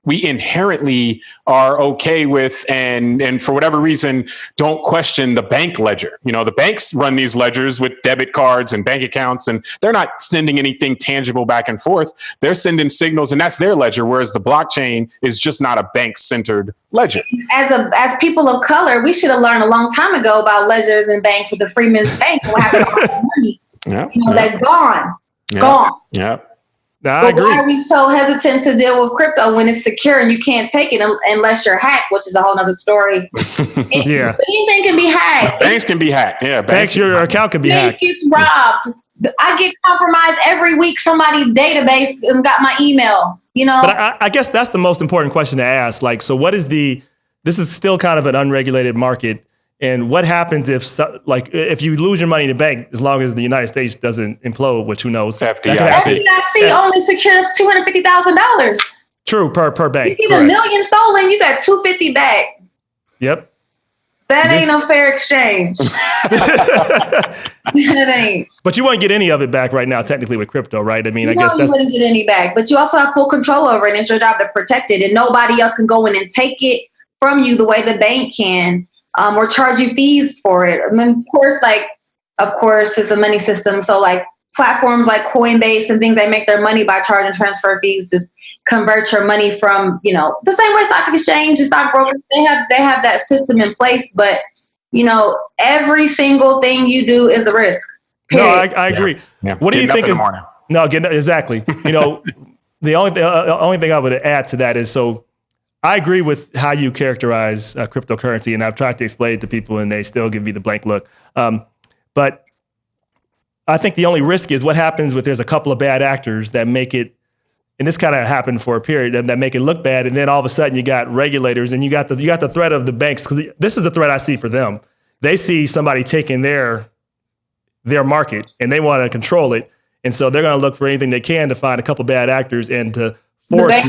we inherently are okay with and for whatever reason don't question the bank ledger. The banks run these ledgers with debit cards and bank accounts, and they're not sending anything tangible back and forth. They're sending signals, and that's their ledger. Whereas the blockchain is just not a bank-centered ledger. As people of color, we should have learned a long time ago about ledgers and banks with the Freeman's Bank. What happened to all the money? That's gone. Yeah. I agree. Why are we so hesitant to deal with crypto when it's secure and you can't take it unless you're hacked, which is a whole other story. Yeah. Anything can be hacked. Banks can be hacked. Yeah. Banks, your account can be hacked. Gets robbed. I get compromised every week. Somebody's database got my email, But I guess that's the most important question to ask. Like, so what is this is still kind of an unregulated market. And what happens if you lose your money in the bank, as long as the United States doesn't implode, which who knows? FDIC only secures $250,000. True, per bank. You get $1 million stolen, you got $250 back. Yep. That ain't a fair exchange. That ain't. But you won't get any of it back right now, technically, with crypto, right? I mean, I guess you wouldn't get any back, but you also have full control over it, and it's your job to protect it, and nobody else can go in and take it from you the way the bank can. Or charge you fees for it. And then, of course, it's a money system. So, like platforms like Coinbase and things, they make their money by charging transfer fees to convert your money from, the same way stock exchange and stock brokers. They have that system in place, but every single thing you do is a risk. Period. No, I agree. Yeah. What do you think is exactly? The only thing I would add to that is I agree with how you characterize cryptocurrency, and I've tried to explain it to people, and they still give me the blank look. But I think the only risk is what happens with there's a couple of bad actors that make it, and this kind of happened for a period, that make it look bad, and then all of a sudden you got regulators and you got the threat of the banks, because this is the threat I see for them. They see somebody taking their market and they want to control it, and so they're going to look for anything they can to find a couple bad actors and to force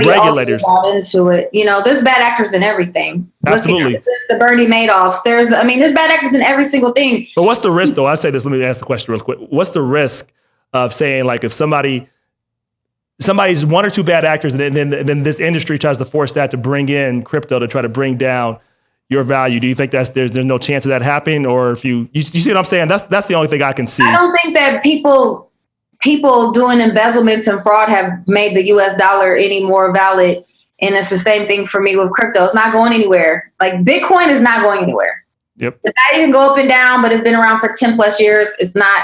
regulators into it. You know, there's bad actors in everything. Absolutely. The Bernie Madoffs. There's bad actors in every single thing. But what's the risk, though? I say this. Let me ask the question real quick. What's the risk of saying, like, if somebody's one or two bad actors, and then this industry tries to force that to bring in crypto to try to bring down your value? Do you think there's no chance of that happening? Or if you see what I'm saying? That's the only thing I can see. I don't think that people doing embezzlements and fraud have made the US dollar any more valid. And it's the same thing for me with crypto. It's not going anywhere. Like Bitcoin is not going anywhere. Yep. The value can go up and down, but it's been around for 10 plus years. It's not,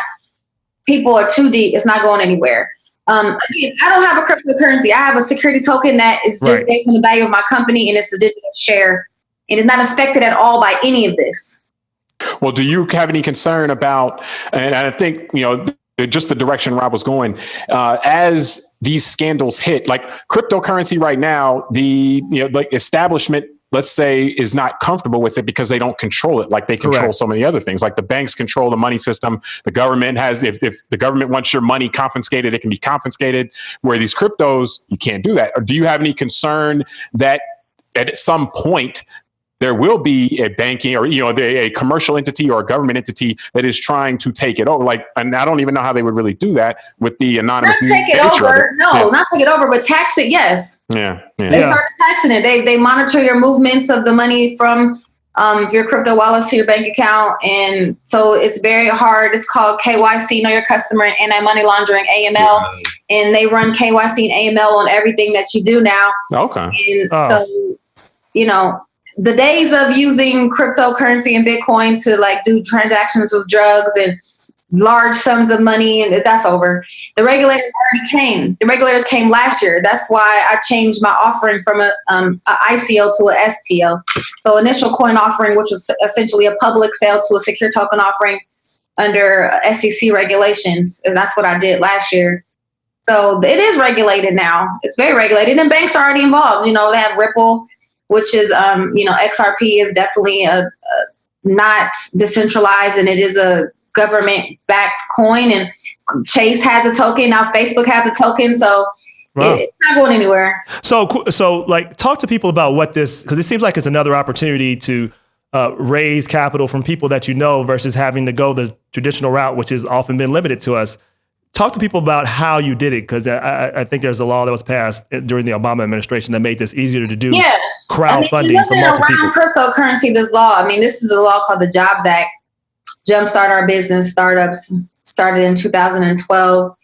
people are too deep. It's not going anywhere. Again, I don't have a cryptocurrency. I have a security token that is just based on the value of my company, and it's a digital share. And it's not affected at all by any of this. Well, do you have any concern about, and I think, just the direction Rob was going, as these scandals hit, like cryptocurrency right now, the establishment, let's say, is not comfortable with it because they don't control it like they control so many other things. Like the banks control the money system. The government has, if the government wants your money confiscated, it can be confiscated. Where these cryptos, you can't do that. Or do you have any concern that at some point there will be a banking or, a commercial entity or a government entity that is trying to take it over? Like, and I don't even know how they would really do that with the anonymous. Not take it over. No, not take it over, but tax it. Yes. Yeah. They started taxing it. They monitor your movements of the money from your crypto wallets to your bank account. And so it's very hard. It's called KYC, Know Your Customer, and Anti-Money Laundering, AML. And they run KYC and AML on everything that you do now. Okay. And so, the days of using cryptocurrency and Bitcoin to like do transactions with drugs and large sums of money, and that's over. The regulators already came. The regulators came last year. That's why I changed my offering from a ICO to a STO. So initial coin offering, which was essentially a public sale, to a secure token offering under SEC regulations. And that's what I did last year. So it is regulated now. It's very regulated, and banks are already involved. They have Ripple, which is, XRP is definitely not decentralized, and it is a government-backed coin. And Chase has a token. Now Facebook has a token. So it's not going anywhere. So like, talk to people about what this, because it seems like it's another opportunity to raise capital from people that versus having to go the traditional route, which has often been limited to us. Talk to people about how you did it, because I think there's a law that was passed during the Obama administration that made this easier to do crowdfunding for multiple people. Cryptocurrency, this law, this is a law called the Jobs Act. Jumpstart Our Business Startups started in 2012,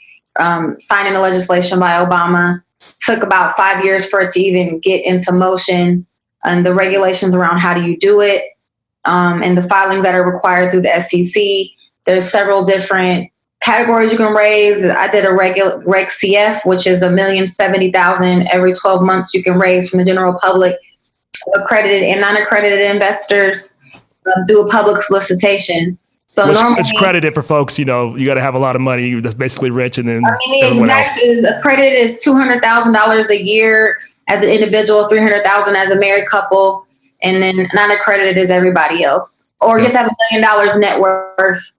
signing the legislation by Obama. Took about 5 years for it to even get into motion, and the regulations around how do you do it, and the filings that are required through the SEC. There's several different categories you can raise. I did a Reg CF, which is $1,070,000 every 12 months you can raise from the general public, accredited and non-accredited investors, do a public solicitation. So normally, it's credited for folks, you got to have a lot of money. That's basically rich. And then the exact accredited is $200,000 a year as an individual, $300,000 as a married couple, and then non-accredited is everybody else. Or you have to have $1 million net worth.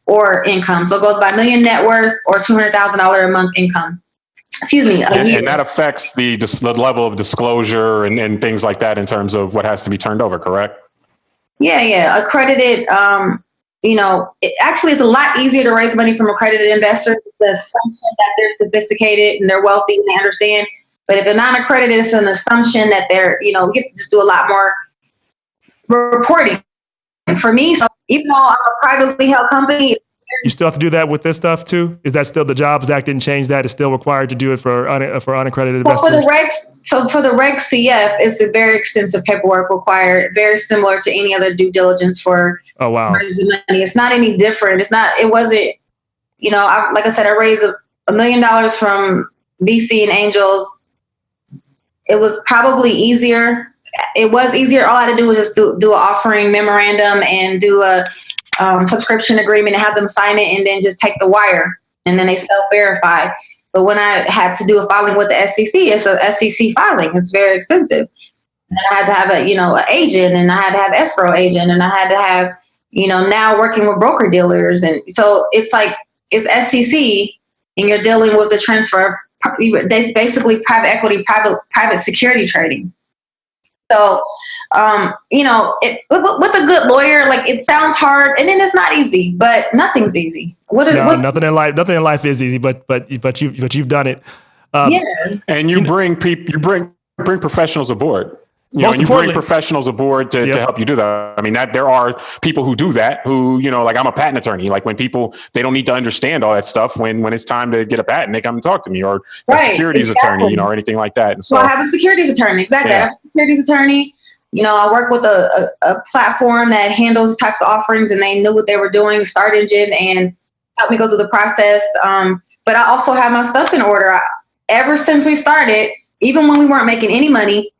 Or income. So it goes by $1 million net worth or $200,000 a month income. Excuse me. And that affects the level of disclosure and things like that in terms of what has to be turned over, correct? Yeah. Accredited, actually it's a lot easier to raise money from accredited investors. The assumption that they're sophisticated and they're wealthy and they understand. But if they're non-accredited, it's an assumption that they're, you have to just do a lot more reporting. And for me, so even though I'm a privately held company, you still have to do that with this stuff too. Is that still the Jobs Act didn't change that? It's still required to do it for unaccredited investors. For the Reg CF, it's a very extensive paperwork required, very similar to any other due diligence for raising money. It's not any different. It wasn't. Like I said, I raised $1 million from VC and angels. It was probably easier. It was easier. All I had to do was just do an offering memorandum and do a subscription agreement and have them sign it and then just take the wire and then they self-verify. But when I had to do a filing with the SEC, it's a SEC filing. It's very extensive. And I had to have an agent, and I had to have escrow agent, and I had to have, now working with broker dealers. And so it's like, it's SEC and you're dealing with the transfer of basically private equity, private security trading. So, with a good lawyer, like it sounds hard and then it's not easy, but nothing's easy. Nothing in life is easy, but you've done it. And you bring professionals aboard. You bring professionals aboard to help you do that. I mean, that there are people who do that, who, like I'm a patent attorney. Like when people, they don't need to understand all that stuff. When it's time to get a patent, they come and talk to me, or a securities attorney, or anything like that. And so I have a securities attorney. Exactly. Yeah. I have a securities attorney. I work with a platform that handles types of offerings, and they knew what they were doing, Start Engine, and helped me go through the process. But I also have my stuff in order. Ever since we started, even when we weren't making any money,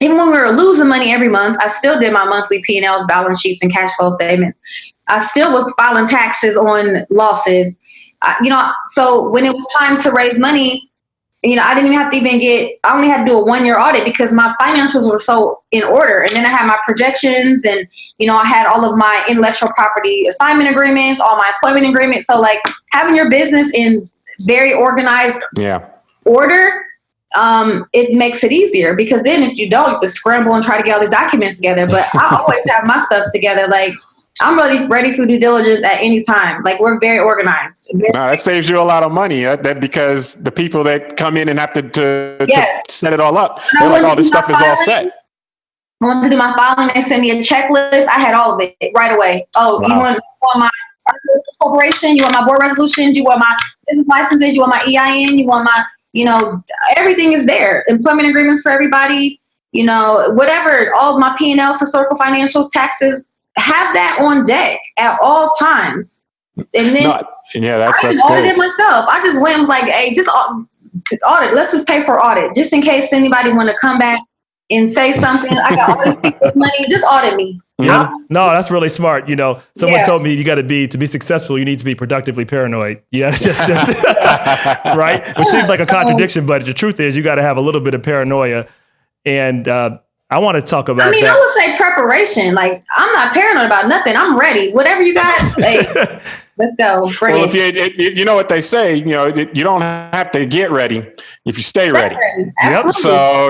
even when we were losing money every month, I still did my monthly P&Ls, balance sheets, and cash flow statements. I still was filing taxes on losses. So when it was time to raise money, I didn't even have to I only had to do a 1-year audit because my financials were so in order. And then I had my projections, and, I had all of my intellectual property assignment agreements, all my employment agreements. So like having your business in very organized order, it makes it easier, because then if you don't, you have to scramble and try to get all these documents together. But I always have my stuff together. Like I'm really ready for due diligence at any time. Like we're very organized. No, that saves you a lot of money. Because the people that come in and have to set it all up, they're like, "Oh, this stuff is all set." I wanted to do my filing. They sent me a checklist. I had all of it right away. Oh, wow. You want my corporation? You want my board resolutions? You want my business licenses? You want my EIN? You want my everything is there. Employment agreements for everybody, whatever, all of my P&Ls, historical financials, taxes, have that on deck at all times. And then that's audited myself. I just went and was like, hey, just audit. Let's just pay for audit. Just in case anybody want to come back and say something. I got all these people's money. Just audit me. Yeah. No, that's really smart. Someone told me to be successful, you need to be productively paranoid. Yeah, just right. Which seems like a contradiction, but the truth is you got to have a little bit of paranoia. And I want to talk about that. I would say preparation. Like I'm not paranoid about nothing. I'm ready. Whatever you got, let's go. Well, if you know what they say, you don't have to get ready if you stay ready. Absolutely. So,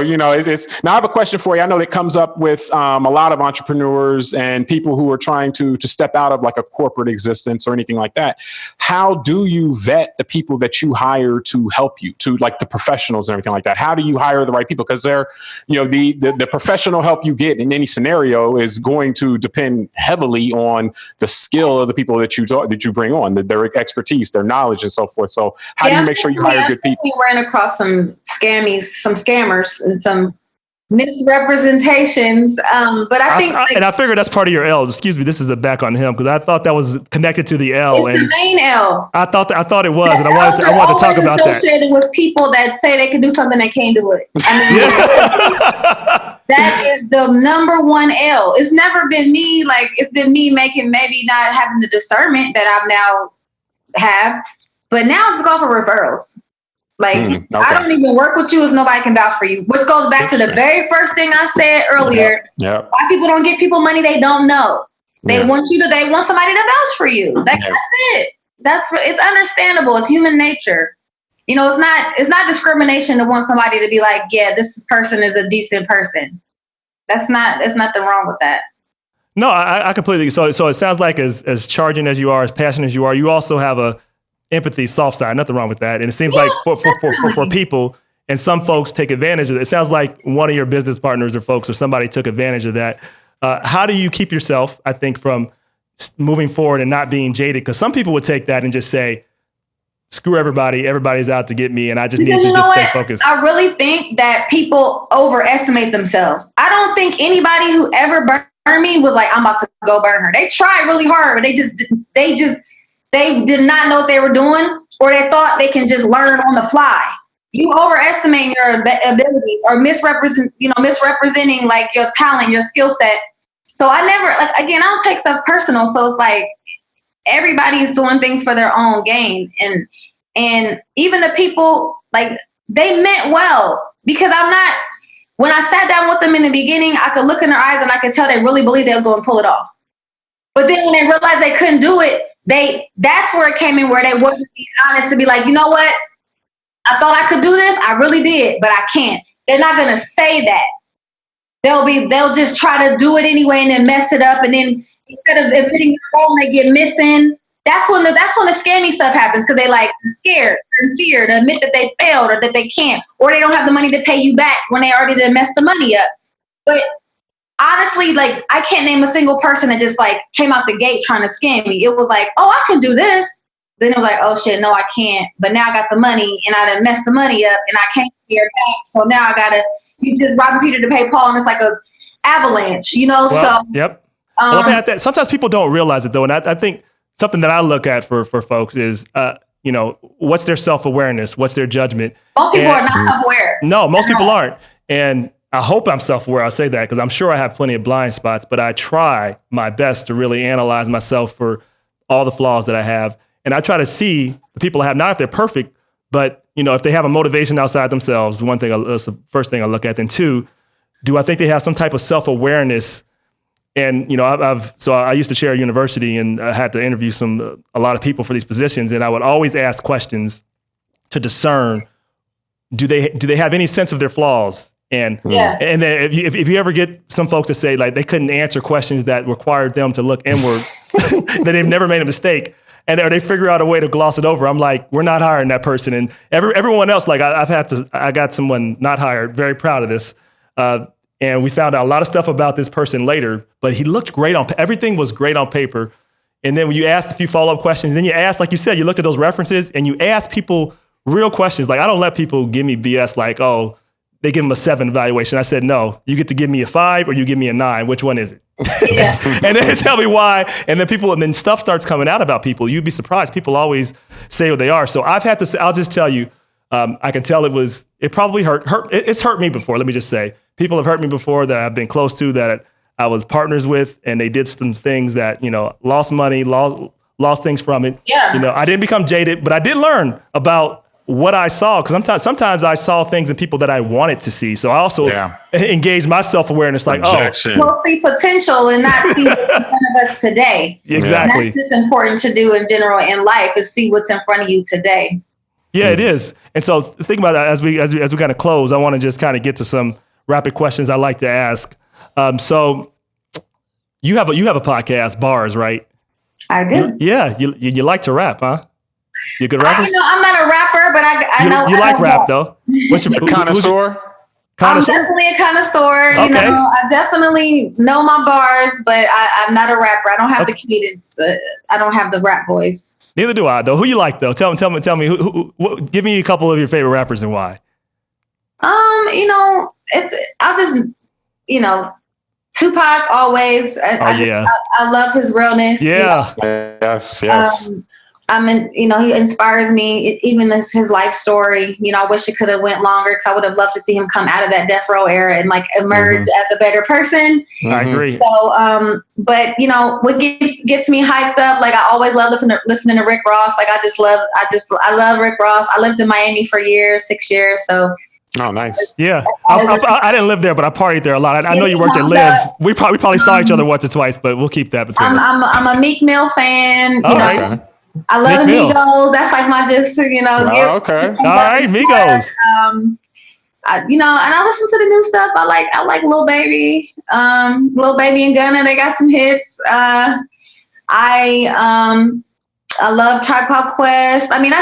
it's now I have a question for you. I know that comes up with a lot of entrepreneurs and people who are trying to step out of like a corporate existence or anything like that. How do you vet the people that you hire to help you, to like the professionals and everything like that? How do you hire the right people? Because they're, the professional help you get in any scenario is going to depend heavily on the skill of the people that you bring on, their expertise, their knowledge, and so forth. So how do you make sure you hire good people? We ran across some scammers, and some misrepresentations. But I think, and I figured that's part of your L. Excuse me, this is a back on him because I thought that was connected to the L. It's the main L. I thought it was, and I wanted to talk about that. Associated with people that say they can do something they can't do it. That is the number one L. It's never been me. Like it's been me maybe not having the discernment that I've now have, but now it's going for referrals. Like I don't even work with you if nobody can vouch for you, which goes back to the very first thing I said earlier. Yep. Why people don't give people money they don't know. They want somebody to vouch for you. That's it. It's understandable. It's human nature. It's not discrimination to want somebody to be like, yeah, this person is a decent person. There's nothing wrong with that. No, I completely. So it sounds like as charging as you are, as passionate as you are, you also have a empathy, soft side. Nothing wrong with that. And it seems like for people, and some folks take advantage of it. It sounds like one of your business partners or folks or somebody took advantage of that. How do you keep yourself, I think, from moving forward and not being jaded? Because some people would take that and just say, screw everybody. Everybody's out to get me. And I just need to just stay focused. I really think that people overestimate themselves. I don't think anybody who ever burned me was like, I'm about to go burn her. They tried really hard, but they did not know what they were doing, or they thought they can just learn on the fly. You overestimate your ability or misrepresenting like your talent, your skill set. So I never, I don't take stuff personal. So it's like, everybody's doing things for their own gain. And even the people, like, they meant well, because when I sat down with them in the beginning, I could look in their eyes and I could tell they really believed they was going to pull it off. But then when they realized they couldn't do it, that's where it came in, where they wasn't being honest to be like, you know what? I thought I could do this. I really did, but I can't. They're not going to say that. They'll just try to do it anyway and then mess it up. And then instead of admitting their role, they get missing. That's when the scammy stuff happens, because they like scared and fear to admit that they failed or that they can't, or they don't have the money to pay you back when they already done messed the money up. But honestly, like, I can't name a single person that just like came out the gate trying to scam me. It was like, oh, I can do this. Then it was like, oh shit, no, I can't. But now I got the money and I done messed the money up and I can't pay it back. So now you just robbing Peter to pay Paul, and it's like a avalanche, you know? Well, yep. Sometimes people don't realize it though. And I think something that I look at for folks is, what's their self-awareness? What's their judgment? Most people are not self-aware. No, most people aren't. And I hope I'm self-aware. I'll say that because I'm sure I have plenty of blind spots, but I try my best to really analyze myself for all the flaws that I have. And I try to see the people I have, not if they're perfect, but if they have a motivation outside themselves. One thing, that's the first thing I look at. Then two, do I think they have some type of self-awareness? And I used to chair a university, and I had to interview a lot of people for these positions, and I would always ask questions to discern, do they have any sense of their flaws? And then if you ever get some folks to say like they couldn't answer questions that required them to look inward, that they've never made a mistake, or they figure out a way to gloss it over, I'm like, we're not hiring that person. And everyone else, like I got someone not hired, very proud of this. And we found out a lot of stuff about this person later, but he looked great everything was great on paper. And then when you asked a few follow-up questions, then you asked, like you said, you looked at those references and you asked people real questions. Like, I don't let people give me BS like, oh, they give them a 7 evaluation. I said, no, you get to give me a 5 or you give me a 9. Which one is it? Yeah. And then tell me why. And then stuff starts coming out about people. You'd be surprised. People always say what they are. So I've had to say, I'll just tell you, I can tell it probably hurt. It's hurt me before. Let me just say, people have hurt me before that I've been close to, that I was partners with, and they did some things that, lost money, lost things from it. Yeah. I didn't become jaded, but I did learn about what I saw, because sometimes I saw things in people that I wanted to see. So I also engaged my self-awareness, like, we'll see potential and not see what's in front of us today. Exactly. And that's just important to do in general in life, is see what's in front of you today. Yeah, it is. And so think about that as we kind of close. I want to just kind of get to some rapid questions I like to ask. So you have a podcast, Bars, right? I do. You like to rap, huh? You a good rapper? I'm not a rapper, but I know. You like rap though. What's your connoisseur? I'm definitely a connoisseur. Okay. I definitely know my bars, but I'm not a rapper. I don't have the cadence. I don't have the rap voice. Neither do I, though. Who you like though? Tell me. Give me a couple of your favorite rappers and why. Tupac always. I love his realness. Yeah. Yes. He inspires me, even his life story. I wish it could have went longer, because I would have loved to see him come out of that death row era and like emerge as a better person. I agree. So, but what gets me hyped up, like I always love listening to Rick Ross. Like I love Rick Ross. I lived in Miami for 6 years. So. Oh, nice. Yeah. I didn't live there, but I partied there a lot. I know you worked at Live. We probably saw each other once or twice, but we'll keep that between us. I'm a Meek Mill fan. Right. I love the Migos. That's like my okay. All right, Migos. And I listen to the new stuff. I like Lil Baby. Lil Baby and Gunna, they got some hits. I love Tribe Called Quest. I mean, I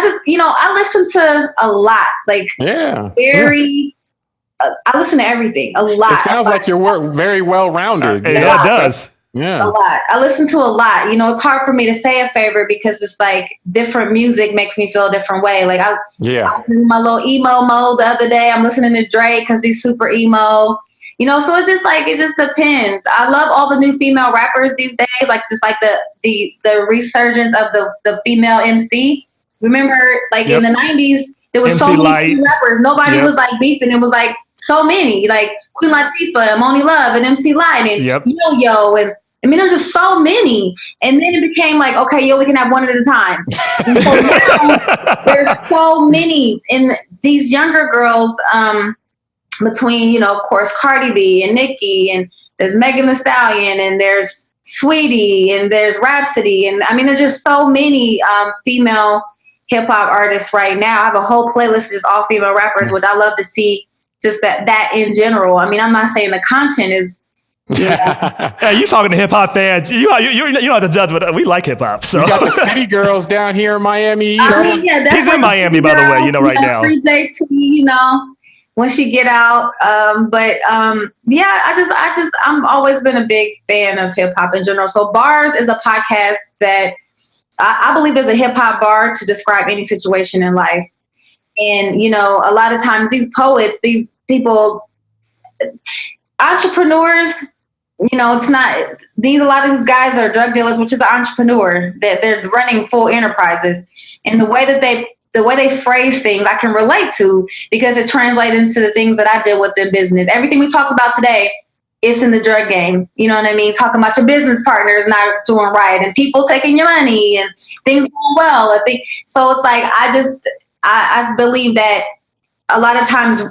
listen to a lot. Like, I listen to everything a lot. It sounds like your work very well rounded. Yeah, it does. Yeah. A lot. I listen to a lot. It's hard for me to say a favorite, because it's like different music makes me feel a different way. Like I was in my little emo mode the other day. I'm listening to Drake because he's super emo. So it's just like, it just depends. I love all the new female rappers these days. Like just like the resurgence of the female MC. Remember, like in the 90s, there was so many rappers. Nobody was like beefing. It was like so many, like Queen Latifah and Moni Love and MC Light and Yo-Yo and I mean, there's just so many. And then it became like, okay, you only can have one at a time. And so now there's so many. And these younger girls, between, you know, of course, Cardi B and Nicki, and there's Megan Thee Stallion, and there's Sweetie, and there's Rhapsody. And I mean, there's just so many female hip hop artists right now. I have a whole playlist just all female rappers, which I love to see, just that in general. I mean, I'm not saying the content is, yeah. Hey, you talking to hip hop fans? You don't have to judge, but we like hip hop. So you got the city girls down here in Miami. You know? I mean, yeah, that's he's in Miami, by the way. You know, right now. Free JT, you know, when she get out. Yeah, I'm always been a big fan of hip hop in general. So Bars is a podcast that I believe is a hip hop bar to describe any situation in life. And, you know, a lot of times these poets, these people, entrepreneurs, you know, it's not a lot of these guys are drug dealers, which is an entrepreneur, that they're running full enterprises. And the way they phrase things, I can relate to, because it translates into the things that I deal with in business. Everything we talked about today, it's in the drug game. You know what I mean? Talking about your business partners not doing right, and people taking your money, and things going well. So it's like, I believe that a lot of times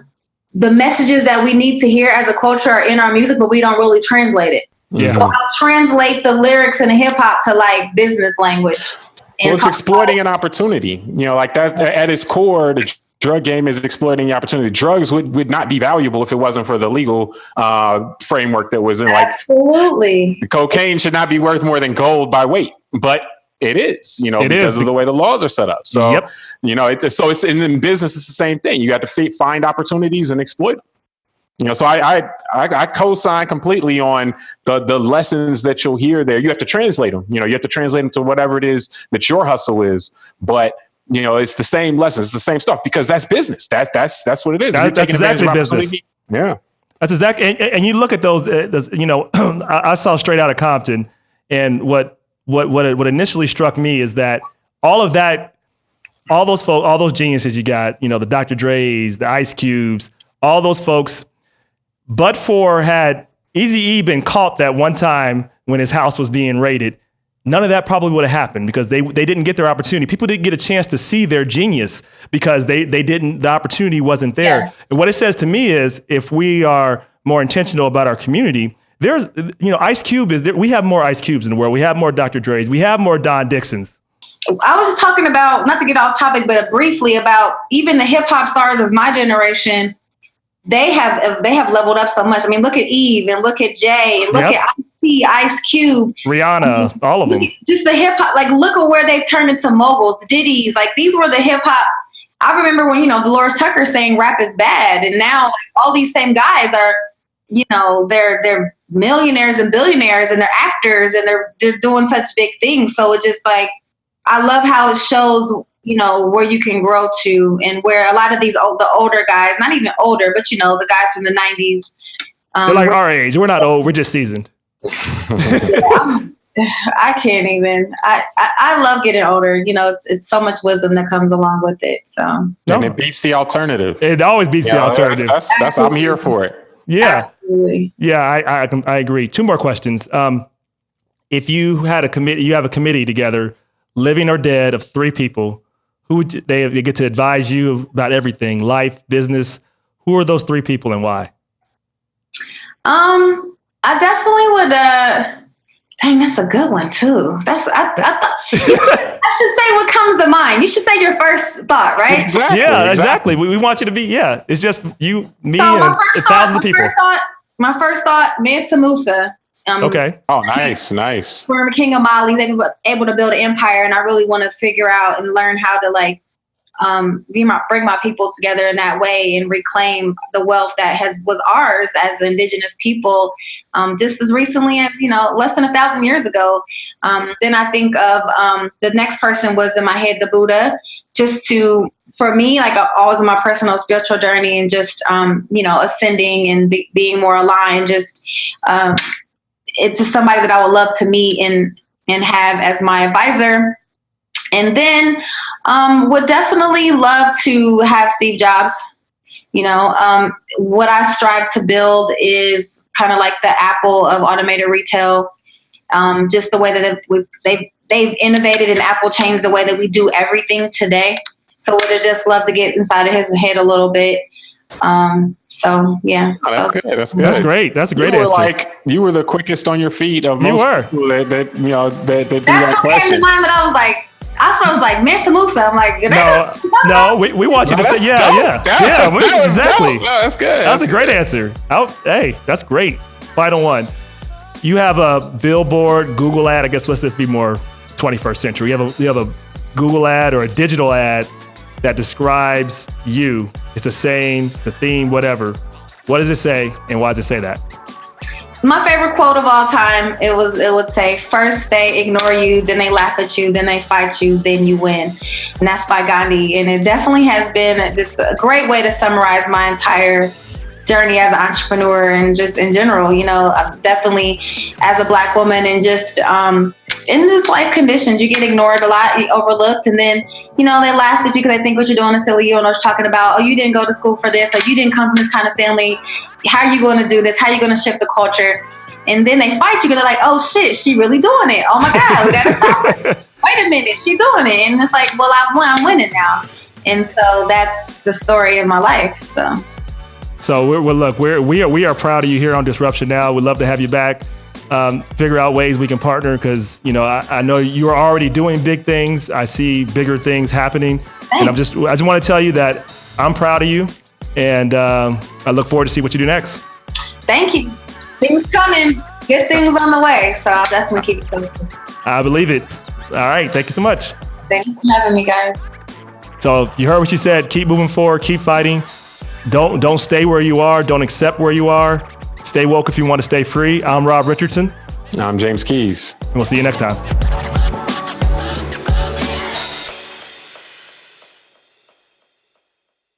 the messages that we need to hear as a culture are in our music, but we don't really translate it. Yeah. So I'll translate the lyrics in hip hop to like business language. Well, it's exploiting an opportunity. You know, like that at its core, the drug game is exploiting the opportunity. Drugs would not be valuable if it wasn't for the legal framework that was in. Like, absolutely, the cocaine should not be worth more than gold by weight, but it is, you know, because of the way the laws are set up. So, you know, it's in business, it's the same thing. You got to find opportunities and exploit them. You know, so I co-sign completely on the lessons that you'll hear there. You have to translate them. You know, you have to translate them to whatever it is that your hustle is. But, you know, it's the same lessons, it's the same stuff, because that's business. That's what it is. That's exactly business. Yeah, that's exactly. And you look at those. You know, I saw Straight Outta Compton, and what initially struck me is that all those folks, all those geniuses you got, you know, the Dr. Dre's, the Ice Cubes, all those folks. But had Eazy-E been caught that one time when his house was being raided, none of that probably would have happened, because they didn't get their opportunity. People didn't get a chance to see their genius because the opportunity wasn't there. Yeah. And what it says to me is, if we are more intentional about our community, there's, you know, Ice Cube is there. We have more Ice Cubes in the world. We have more Dr. Dre's. We have more Don Dicksons. I was just talking about, not to get off topic, but briefly about even the hip hop stars of my generation. They have leveled up so much. I mean, look at Eve, and look at Jay, and look at Ice-T, Ice Cube, Rihanna, all of them. Just the hip hop, like, look at where they've turned into moguls, Diddy's. Like, these were the hip hop. I remember when, you know, Dolores Tucker saying rap is bad, and now like, all these same guys are, you know, they're millionaires and billionaires, and they're actors, and they're doing such big things. So it just, like, I love how it shows, you know, where you can grow to, and where a lot of the older guys, not even older, but, you know, the guys from the 90s. They're like our age. We're not old. We're just seasoned. I can't even. I love getting older. You know, it's so much wisdom that comes along with it. So, and it beats the alternative. It always beats the alternative. That's I'm here for it. Yeah. Absolutely. Yeah, I agree. Two more questions. If you had you have a committee together, living or dead, of 3 people, who would they get to advise you about everything, life, business? Who are those 3 people, and why? I definitely would. Dang, that's a good one too. I thought I should say what comes to mind. You should say your first thought, right? Exactly. Yeah, exactly. We want you to be. Yeah, it's just you, me, and thousands of people. My first thought, Mansa Musa. Okay. Oh, nice. Former King of Mali, they were able to build an empire, and I really want to figure out and learn how to bring my people together in that way and reclaim the wealth that was ours as indigenous people, just as recently as, you know, less than 1,000 years ago. Then I think of the next person was in my head, the Buddha, for me, like always in my personal spiritual journey, and just, you know, ascending and being more aligned, just, it's just somebody that I would love to meet and have as my advisor. And then would definitely love to have Steve Jobs. You know, what I strive to build is kind of like the Apple of automated retail. Just the way that they've innovated, and Apple changed the way that we do everything today. So would have just loved to get inside of his head a little bit. So yeah. Oh, that's good. That's good. That's great. That's a great answer. You were the quickest on your feet of most people that do that That's what came to question. mind, but I was like, Mansa Musa. I'm like, no, we want you to say, yeah. Exactly. Dope. No, that's good. That's a great answer. Hey, that's great. Final one. You have a billboard, Google ad. I guess let's just be more 21st century. You have a Google ad or a digital ad that describes you. It's a saying, it's a theme, whatever. What does it say, and why does it say that? My favorite quote of all time, it would say, first they ignore you, then they laugh at you, then they fight you, then you win. And that's by Gandhi. And it definitely has been just a great way to summarize my entire journey as an entrepreneur and just in general. Definitely as a Black woman, and just in this life conditions, you get ignored a lot, overlooked, and then they laugh at you because they think what you're doing is silly. You don't know what you're talking about. Oh, you didn't go to school for this, or you didn't come from this kind of family. How are you going to do this? How are you going to shift the culture? And then they fight you because they're like, oh shit, she really doing it. Oh my God, we gotta stop her. Wait a minute, she doing it. And it's like, well, I've won, I'm winning now. And so that's the story of my life. So we are proud of you here on Disruption Now. We'd love to have you back. Figure out ways we can partner, because I know you are already doing big things. I see bigger things happening. Thanks. And I just want to tell you that I'm proud of you, and I look forward to see what you do next. Thank you. Things coming. Good things on the way. So I'll definitely keep it posted. I believe it. All right. Thank you so much. Thanks for having me, guys. So you heard what she said. Keep moving forward. Keep fighting. Don't stay where you are. Don't accept where you are. Stay woke if you want to stay free. I'm Rob Richardson. I'm James Keys. And we'll see you next time.